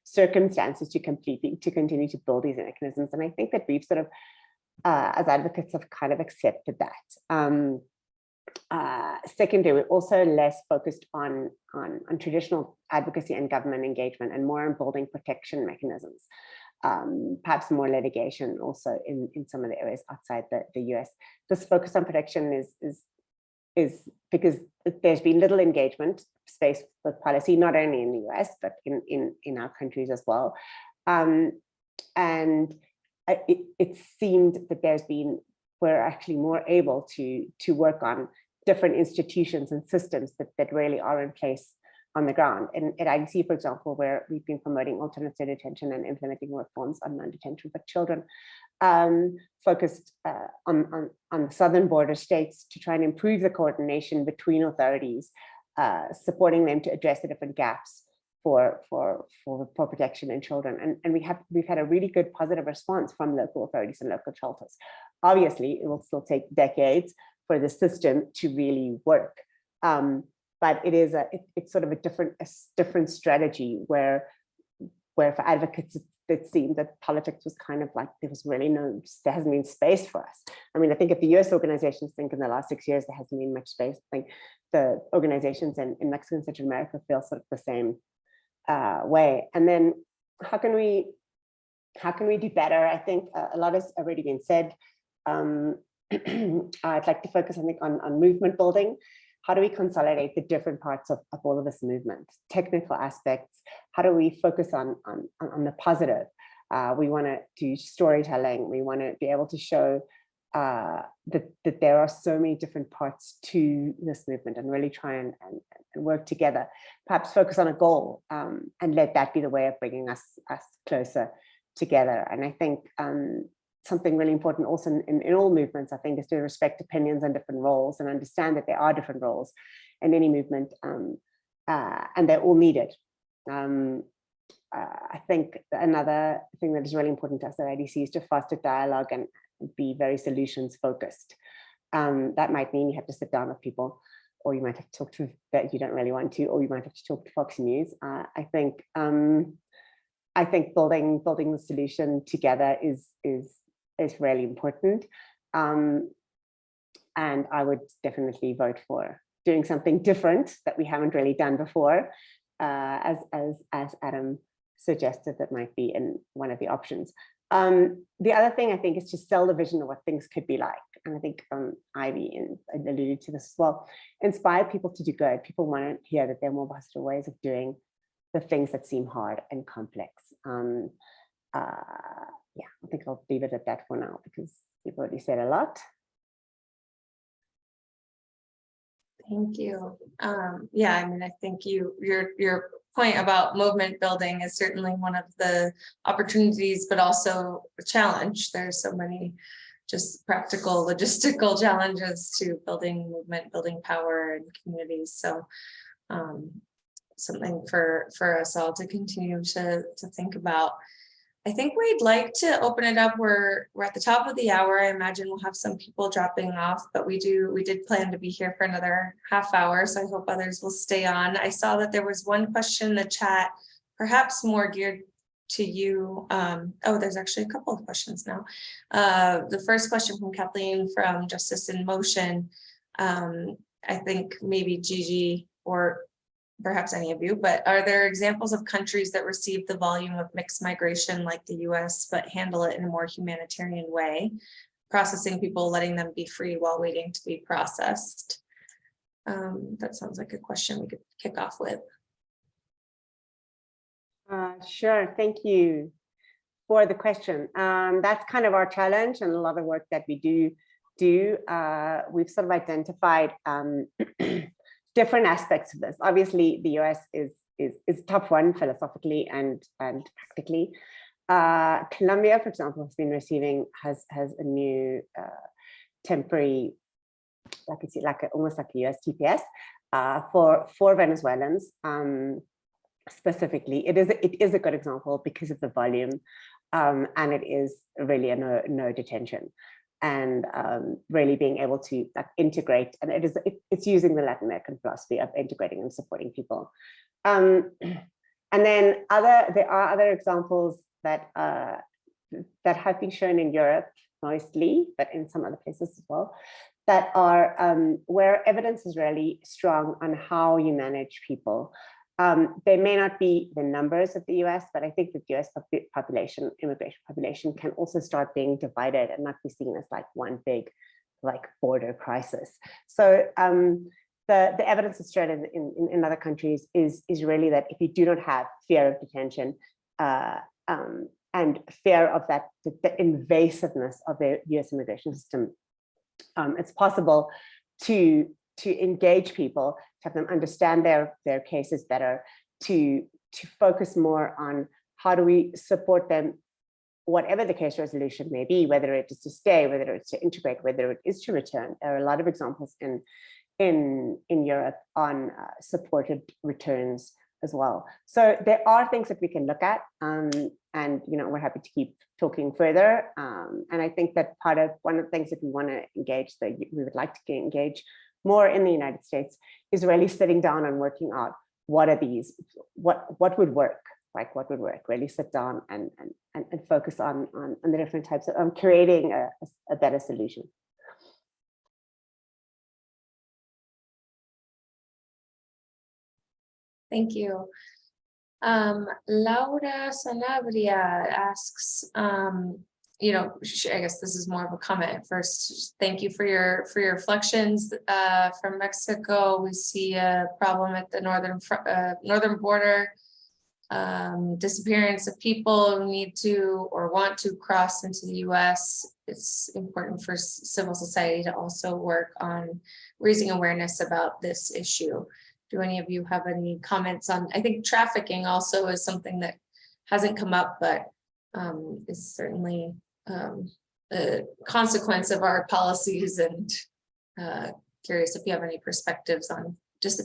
circumstances to continue to build these mechanisms. And I think that we've sort of, as advocates, have kind of accepted that. Secondly, we're also less focused on traditional advocacy and government engagement and more on building protection mechanisms. Perhaps more litigation also in some of the areas outside the US. This focus on protection is because there's been little engagement space with policy, not only in the US, but in our countries as well. And it seemed that we're actually more able to work on different institutions and systems that really are in place on the ground. And at IDC, for example, where we've been promoting alternative detention and implementing reforms on non-detention for children, focused on the southern border states to try and improve the coordination between authorities, supporting them to address the different gaps for protection in children. And we've had a really good positive response from local authorities and local shelters. Obviously, it will still take decades for the system to really work. But it's sort of a different strategy where for advocates, it seemed that politics was kind of like there hasn't been space for us. I mean, I think if the US organizations think in the last 6 years, there hasn't been much space. I think the organizations in Mexico and Central America feel sort of the same way. And then how can we do better? I think a lot has already been said. I'd like to focus, I think, on movement building. How do we consolidate the different parts of all of this movement? Technical aspects. How do we focus on the positive? We want to do storytelling. We want to be able to show that there are so many different parts to this movement and really try and work together. Perhaps focus on a goal and let that be the way of bringing us closer together. And I think something really important also in all movements, I think, is to respect opinions and different roles and understand that there are different roles in any movement and they're all needed. I think another thing that is really important to us at IDC is to foster dialogue and be very solutions focused. That might mean you have to sit down with people, or you might have to talk to that you don't really want to, or you might have to talk to Fox News. I think building the solution together is really important. And I would definitely vote for doing something different that we haven't really done before, as Adam suggested, that might be in one of the options. The other thing I think is to sell the vision of what things could be like. And I think Ivy alluded to this as well. Inspire people to do good. People want to hear that there are more positive ways of doing the things that seem hard and complex. Yeah, I think I'll leave it at that for now because you've already said a lot. Thank you. Yeah, I mean, I think your point about movement building is certainly one of the opportunities, but also a challenge. There's so many just practical logistical challenges to building movement, building power and communities. So something for us all to continue to think about. I think we'd like to open it up. We're at the top of the hour. I imagine we'll have some people dropping off, but we did plan to be here for another half hour. So I hope others will stay on. I saw that there was one question in the chat, perhaps more geared to you. Oh, there's actually a couple of questions now. The first question from Kathleen from Justice in Motion. I think maybe Gigi or perhaps any of you, but are there examples of countries that receive the volume of mixed migration like the US, but handle it in a more humanitarian way, processing people, letting them be free while waiting to be processed? That sounds like a question we could kick off with. Sure, thank you for the question. That's kind of our challenge and a lot of work that we do. We've sort of identified different aspects of this. Obviously, the US is top one philosophically and practically. Colombia, for example, has been receiving has a new temporary, almost like a US TPS for Venezuelans. Specifically, it is a good example because of the volume, and it is really a no detention. And really being able to integrate, and it's using the Latin American philosophy of integrating and supporting people. And then there are other examples that have been shown in Europe mostly, but in some other places as well, that are where evidence is really strong on how you manage people. They may not be the numbers of the US, but I think the US population, immigration population, can also start being divided and not be seen as like one big border crisis. So the evidence that's shown in other countries is really that if you do not have fear of detention and fear of the invasiveness of the US immigration system, it's possible to engage people, to have them understand their cases better, to focus more on how do we support them, whatever the case resolution may be, whether it is to stay, whether it's to integrate, whether it is to return. There are a lot of examples in Europe on supported returns as well. So there are things that we can look at, and we're happy to keep talking further. And I think that one of the things that we want to engage, that we would like to engage more in the United States, is really sitting down and working out what would work, what would work. Really sit down and focus on the different types of creating a better solution. Thank you. Laura Sanabria asks, I guess this is more of a comment. First, thank you for your reflections. From Mexico, we see a problem at the northern border, disappearance of people who need to or want to cross into the US. It's important for civil society to also work on raising awareness about this issue. Do any of you have any comments on? I think trafficking also is something that hasn't come up, but is certainly a consequence of our policies, and curious if you have any perspectives on just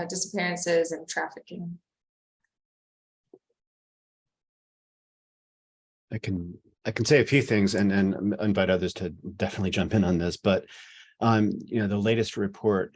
disappearances and trafficking. I can say a few things and invite others to definitely jump in on this, but the latest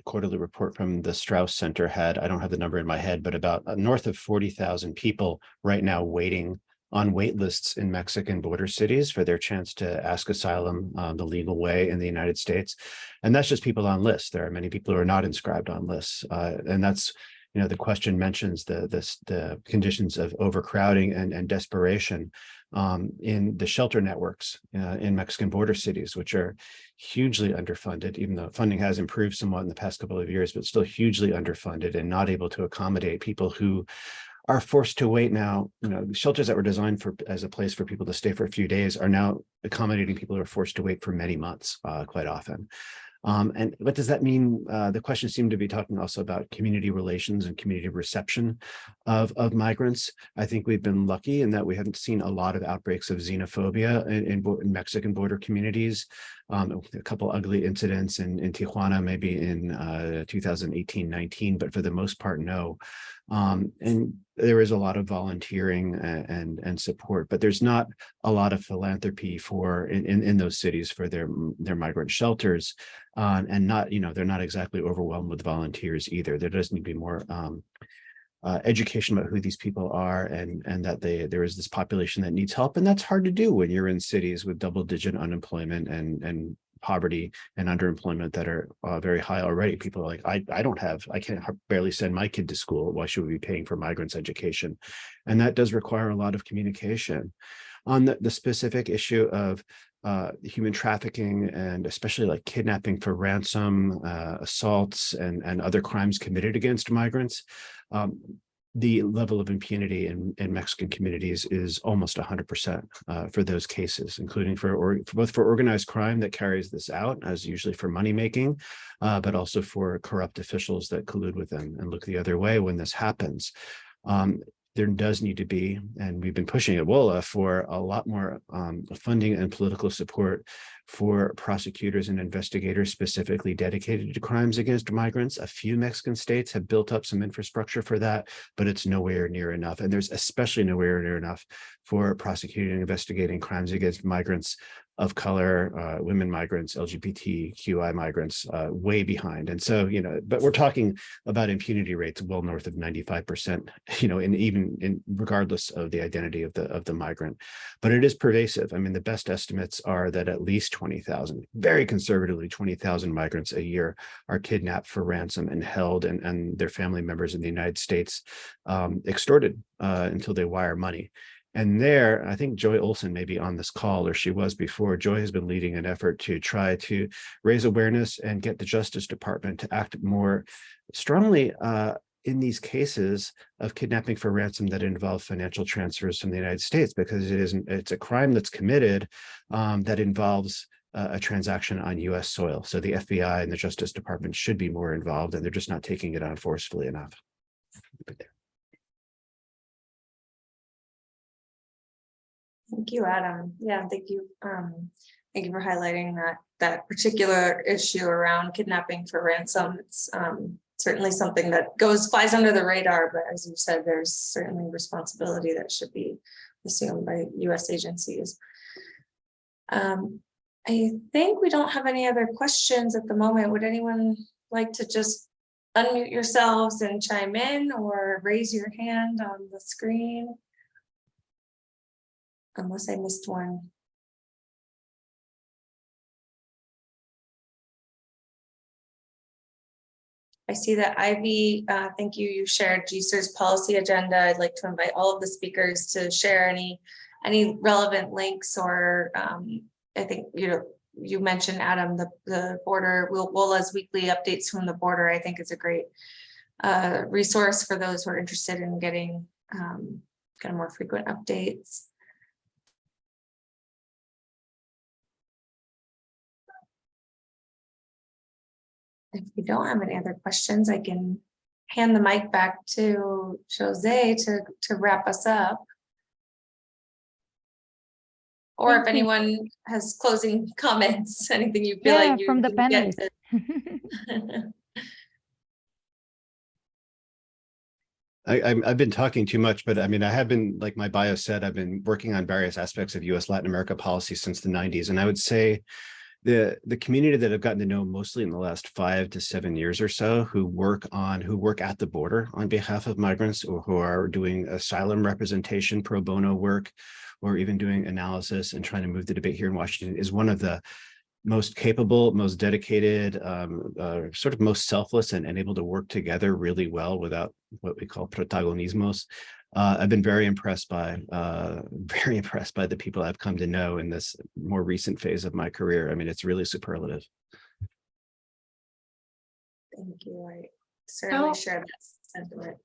quarterly report from the Strauss Center had, I don't have the number in my head, but about north of 40,000 people right now waiting on wait lists in Mexican border cities for their chance to ask asylum the legal way in the United States. And that's just people on lists. There are many people who are not inscribed on lists. And that's the question mentions the conditions of overcrowding and desperation in the shelter networks in Mexican border cities, which are hugely underfunded, even though funding has improved somewhat in the past couple of years, but still hugely underfunded and not able to accommodate people who are forced to wait now. Shelters that were designed as a place for people to stay for a few days are now accommodating people who are forced to wait for many months, quite often. And what does that mean? The question seemed to be talking also about community relations and community reception of migrants. I think we've been lucky in that we haven't seen a lot of outbreaks of xenophobia in Mexican border communities. A couple ugly incidents in Tijuana, maybe in 2018-19, but for the most part, no. And there is a lot of volunteering and support, but there's not a lot of philanthropy in those cities for their migrant shelters, and not, they're not exactly overwhelmed with volunteers either. There does need to be more education about who these people are, and that there is this population that needs help, and that's hard to do when you're in cities with double-digit unemployment and poverty and underemployment that are very high already. People are like, I can't barely send my kid to school. Why should we be paying for migrants' education? And that does require a lot of communication. On the specific issue of human trafficking, and especially like kidnapping for ransom, assaults, and other crimes committed against migrants, the level of impunity in Mexican communities is almost 100% for those cases, including both for organized crime that carries this out, as usually for money making, but also for corrupt officials that collude with them and look the other way when this happens. There does need to be, and we've been pushing at WOLA for a lot more funding and political support for prosecutors and investigators specifically dedicated to crimes against migrants. A few Mexican states have built up some infrastructure for that, but it's nowhere near enough. And there's especially nowhere near enough for prosecuting and investigating crimes against migrants of color, women migrants, LGBTQI migrants, way behind. And so, but we're talking about impunity rates well north of 95%, and even regardless of the identity of the migrant. But it is pervasive. I mean, the best estimates are that at least 20,000, very conservatively 20,000 migrants a year are kidnapped for ransom and held, and their family members in the United States extorted until they wire money. And there, I think Joy Olson may be on this call, or she was before. Joy has been leading an effort to try to raise awareness and get the Justice Department to act more strongly in these cases of kidnapping for ransom that involve financial transfers from the United States, because it's a crime that's committed that involves a transaction on U.S. soil. So the FBI and the Justice Department should be more involved, and they're just not taking it on forcefully enough. Thank you, Adam. Yeah, thank you. Thank you for highlighting that particular issue around kidnapping for ransom. It's certainly something that flies under the radar, but as you said, there's certainly responsibility that should be assumed by U.S. agencies. I think we don't have any other questions at the moment. Would anyone like to just unmute yourselves and chime in, or raise your hand on the screen? Unless I missed one. I see that Ivy, thank you. You shared GSER's policy agenda. I'd like to invite all of the speakers to share any relevant links, or I think you mentioned, Adam, the border, WOLA's weekly updates from the border. I think is a great resource for those who are interested in getting kind of more frequent updates. If we don't have any other questions, I can hand the mic back to Jose to wrap us up. Or if anyone has closing comments, anything you feel like you from the didn't get panelists. I've been talking too much, but I mean, I have been, like my bio said, I've been working on various aspects of U.S. Latin America policy since the 90s. And I would say the community that I've gotten to know mostly in the last 5 to 7 years or so, who work at the border on behalf of migrants, or who are doing asylum representation, pro bono work, or even doing analysis and trying to move the debate here in Washington, is one of the most capable, most dedicated, sort of most selfless and able to work together really well without what we call protagonismos. I've been very impressed by the people I've come to know in this more recent phase of my career. I mean, it's really superlative. Thank you. I certainly Oh. share that sentiment.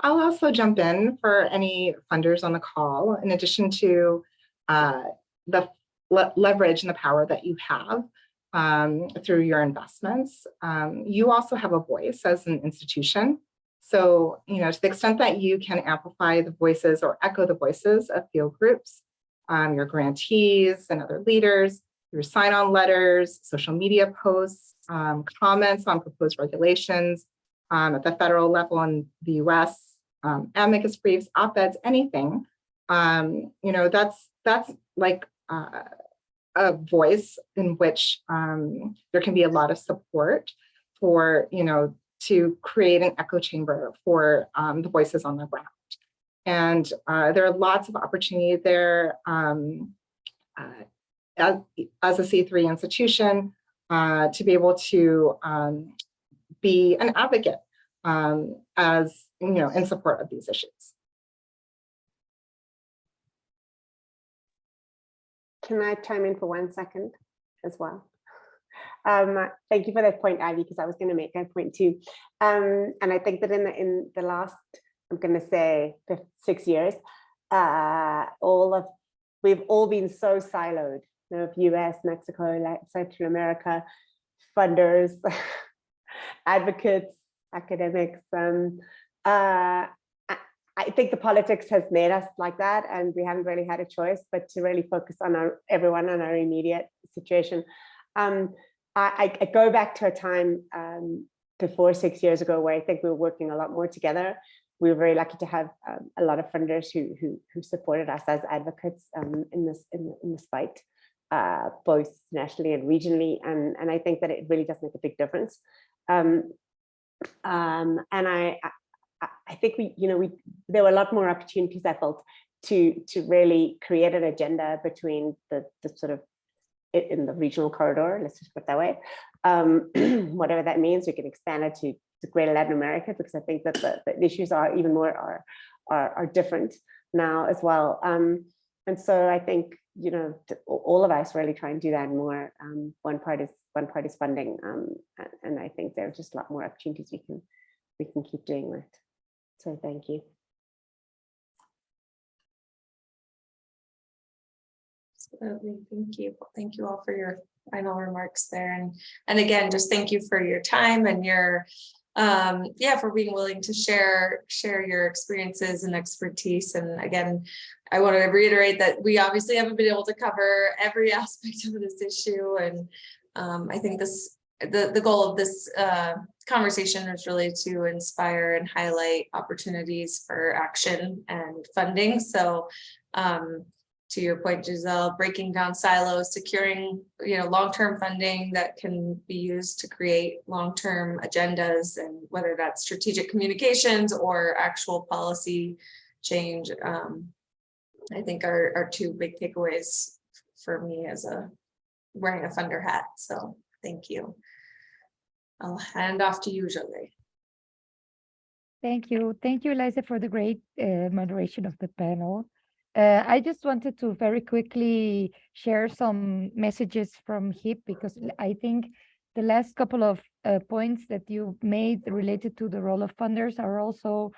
I'll also jump in for any funders on the call. In addition to the leverage and the power that you have through your investments, you also have a voice as an institution. So, to the extent that you can amplify the voices or echo the voices of field groups, your grantees and other leaders, your sign-on letters, social media posts, comments on proposed regulations at the federal level in the US, amicus briefs, op-eds, anything, that's like a voice in which there can be a lot of support for, to create an echo chamber for the voices on the ground. And there are lots of opportunity there as a C3 institution to be able to be an advocate as, in support of these issues. Can I chime in for 1 second as well? Thank you for that point, Ivy, because I was going to make that point too. And I think that in the last, I'm going to say 6 years, we've all been so siloed. US, Mexico, Central America, funders, advocates, academics. I think the politics has made us like that, and we haven't really had a choice but to really focus on everyone on our immediate situation. I go back to a time before 6 years ago where I think we were working a lot more together. We were very lucky to have a lot of funders who supported us as advocates in this fight, both nationally and regionally, and I think that it really does make a big difference. And I think there were a lot more opportunities, I felt, to really create an agenda between the sort of in the regional corridor, let's just put it that way. Whatever that means, we can expand it to greater Latin America, because I think that the issues are even more are different now as well. And so I think all of us really try and do that more. One part is funding, and I think there are just a lot more opportunities we can keep doing that. So thank you. Absolutely. Thank you. Thank you all for your final remarks there. And again, just thank you for your time and your for being willing to share your experiences and expertise. And again, I want to reiterate that we obviously haven't been able to cover every aspect of this issue. And I think the goal of this conversation is really to inspire and highlight opportunities for action and funding. So to your point, Giselle, breaking down silos, securing long-term funding that can be used to create long-term agendas, and whether that's strategic communications or actual policy change, I think are two big takeaways for me as wearing a funder hat. So thank you. I'll hand off to you, Jolie. Thank you. Thank you, Eliza, for the great moderation of the panel. I just wanted to very quickly share some messages from HIP, because I think the last couple of points that you made related to the role of funders are also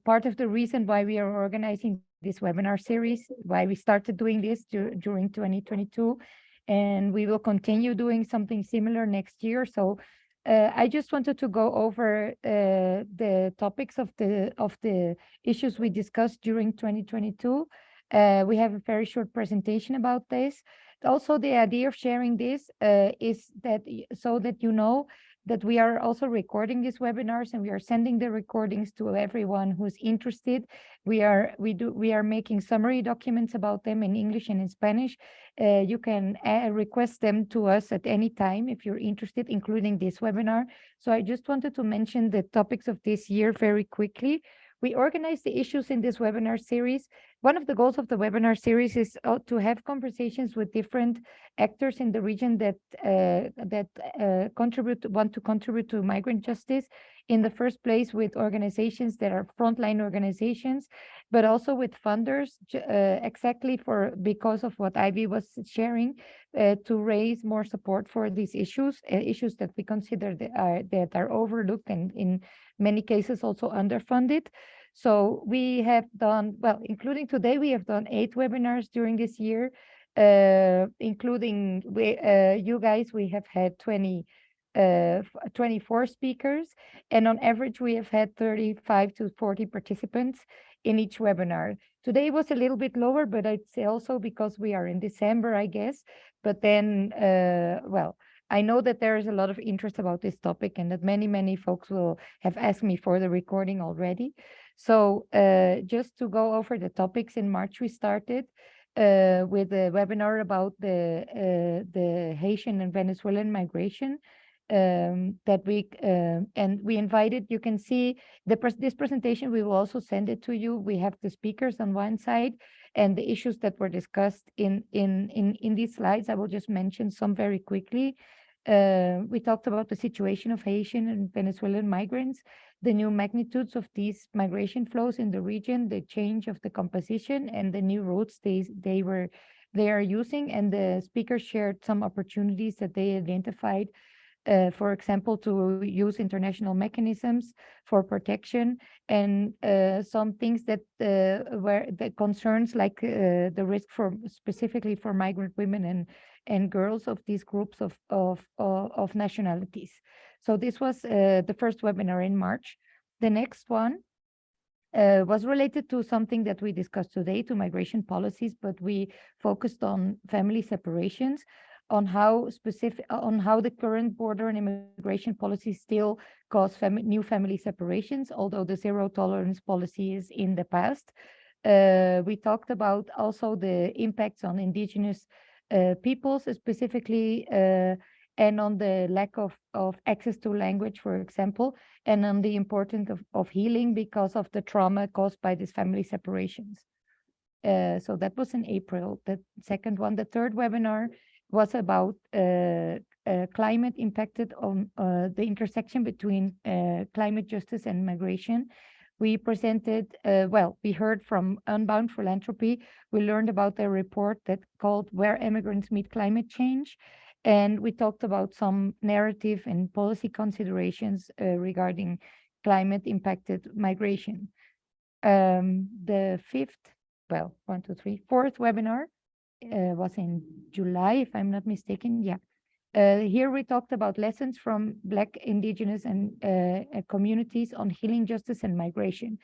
part of the reason why we are organizing this webinar series, why we started doing this during 2022, and we will continue doing something similar next year. So I just wanted to go over the topics of the issues we discussed during 2022. We have a very short presentation about this. Also, the idea of sharing this is that so that you know that we are also recording these webinars, and we are sending the recordings to everyone who's interested. We are making summary documents about them in English and in Spanish. You can request them to us at any time if you're interested, including this webinar. So I just wanted to mention the topics of this year very quickly. We organized the issues in this webinar series one of the goals of the webinar series is to have conversations with different actors in the region that want to contribute to migrant justice. In the first place, with organizations that are frontline organizations, but also with funders, exactly because of what Ivy was sharing, to raise more support for these issues, issues that we consider that are overlooked and in many cases also underfunded. So we have done, well, including today, we have done 8 webinars during this year, including you guys, we have had 24 speakers, and on average, we have had 35 to 40 participants in each webinar. Today was a little bit lower, but I'd say also because we are in December, I guess. But then, well, I know that there is a lot of interest about this topic and that many folks will have asked me for the recording already. So just to go over the topics, in March, we started with a webinar about the Haitian and Venezuelan migration that we and we invited. You can see this presentation. We will also send it to you. We have the speakers on one side and the issues that were discussed in these slides. I will just mention some very quickly. We talked about the situation of Haitian and Venezuelan migrants, the new magnitudes of these migration flows in the region, the change of the composition, and the new routes they are using. And the speakers shared some opportunities that they identified, for example, to use international mechanisms for protection, and some things that were the concerns, like the risk for specifically for migrant women and girls of these groups of nationalities. So this was the first webinar in March. The next one was related to something that we discussed today, to migration policies, but we focused on family separations, on how the current border and immigration policies still cause new family separations, although the zero tolerance policy is in the past. We talked about also the impacts on indigenous peoples, specifically, and on the lack of access to language, for example, and on the importance of healing because of the trauma caused by these family separations. So that was in April, the second one. The third webinar was about climate impacted on the intersection between climate justice and migration. We presented, well, we heard from Unbound Philanthropy. We learned about a report that called Where Immigrants Meet Climate Change. And we talked about some narrative and policy considerations regarding climate impacted migration. The fourth webinar was in July, if I'm not mistaken. Yeah. Here we talked about lessons from Black, Indigenous, and communities on healing justice and migration.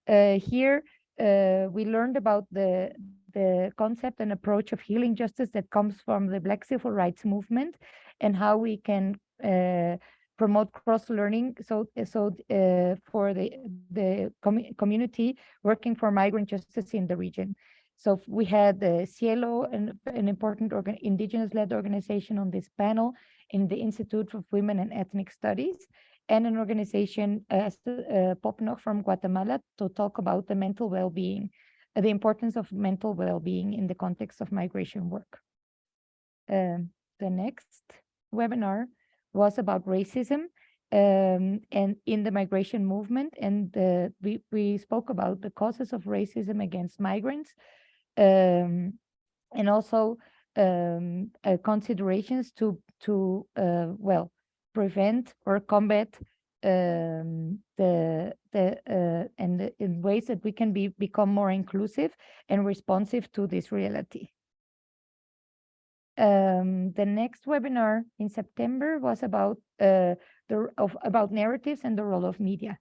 Here we learned about the concept and approach of healing justice that comes from the Black civil rights movement, and how we can promote cross-learning. So for the community working for migrant justice in the region. So we had the Cielo, an important indigenous-led organization on this panel, in the Institute of Women and Ethnic Studies, and an organization, POPNOC from Guatemala, to talk about the mental well-being, the importance of mental well-being in the context of migration work. The next webinar was about racism and in the migration movement, and we spoke about the causes of racism against migrants, and also considerations to well, prevent or combat in ways that we can become more inclusive and responsive to this reality. The next webinar in September was about about narratives and the role of media.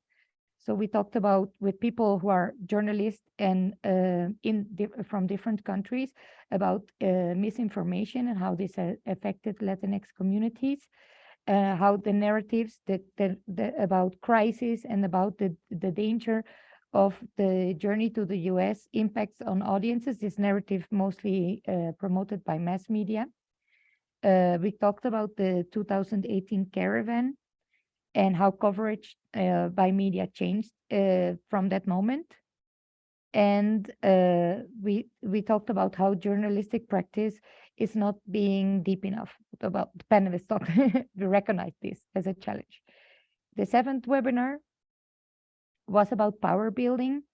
So we talked about with people who are journalists and from different countries about misinformation and how this affected Latinx communities, how the narratives about crisis and about the danger of the journey to the US impacts on audiences, this narrative mostly promoted by mass media. We talked about the 2018 caravan and how coverage by media changed from that moment. And we talked about how journalistic practice is not being deep enough. About the panelists talk, we recognize this as a challenge. The 7th webinar was about power building.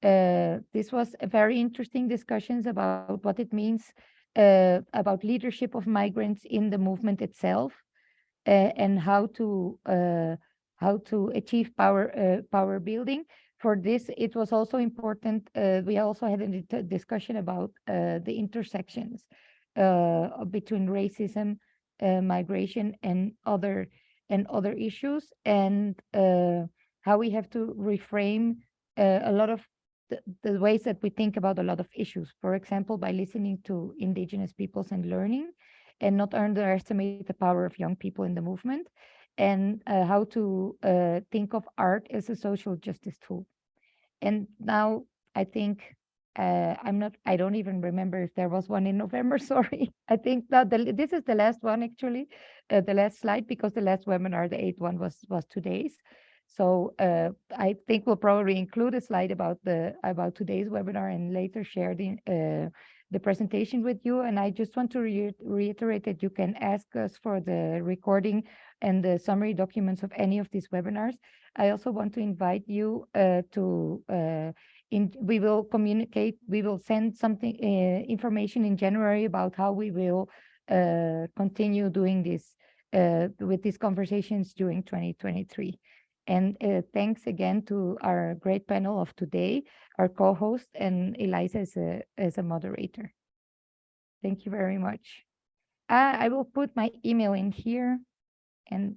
This was a very interesting discussions about what it means about leadership of migrants in the movement itself, and how to achieve power building. For this, it was also important. We also had a discussion about the intersections between racism, migration, and other issues, and how we have to reframe a lot of the ways that we think about a lot of issues. For example, by listening to indigenous peoples and learning, and not underestimate the power of young people in the movement, and how to think of art as a social justice tool. And now I think I don't even remember if there was one in November, sorry. I think that this is the last one actually, the last slide, because the last webinar, the 8th one, was today's. So I think we'll probably include a slide about today's webinar and later share the presentation with you. And I just want to reiterate that you can ask us for the recording and the summary documents of any of these webinars. I also want to invite you we will communicate, we will send something, information in January about how we will continue doing this with these conversations during 2023. And thanks again to our great panel of today, our co-host, and Eliza as a moderator. Thank you very much. I will put my email in here, and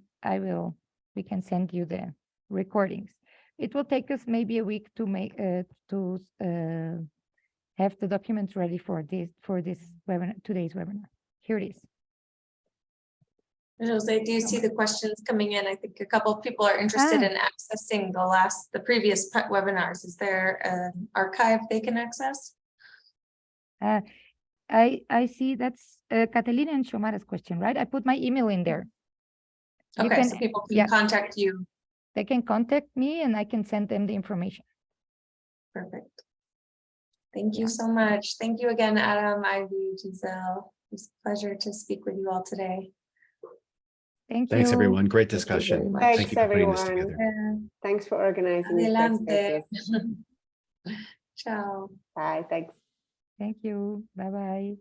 we can send you the recordings. It will take us maybe a week to make have the documents ready for this webinar, today's webinar. Here it is. Jose, do you see the questions coming in? I think a couple of people are interested in accessing the previous webinars. Is there an archive they can access? I see that's Catalina and Shomara's question, right? I put my email in there. Okay, so people can contact you. They can contact me and I can send them the information. Perfect. Thank you so much. Thank you again, Adam, Ivy, Giselle. It's a pleasure to speak with you all today. Thank you. Thanks, everyone. Great Thank you discussion. very much. Thank Thanks, you for putting this everyone. together. Thanks for organizing these great Adelante. spaces. Ciao. Bye, thanks. Thank you. Bye-bye.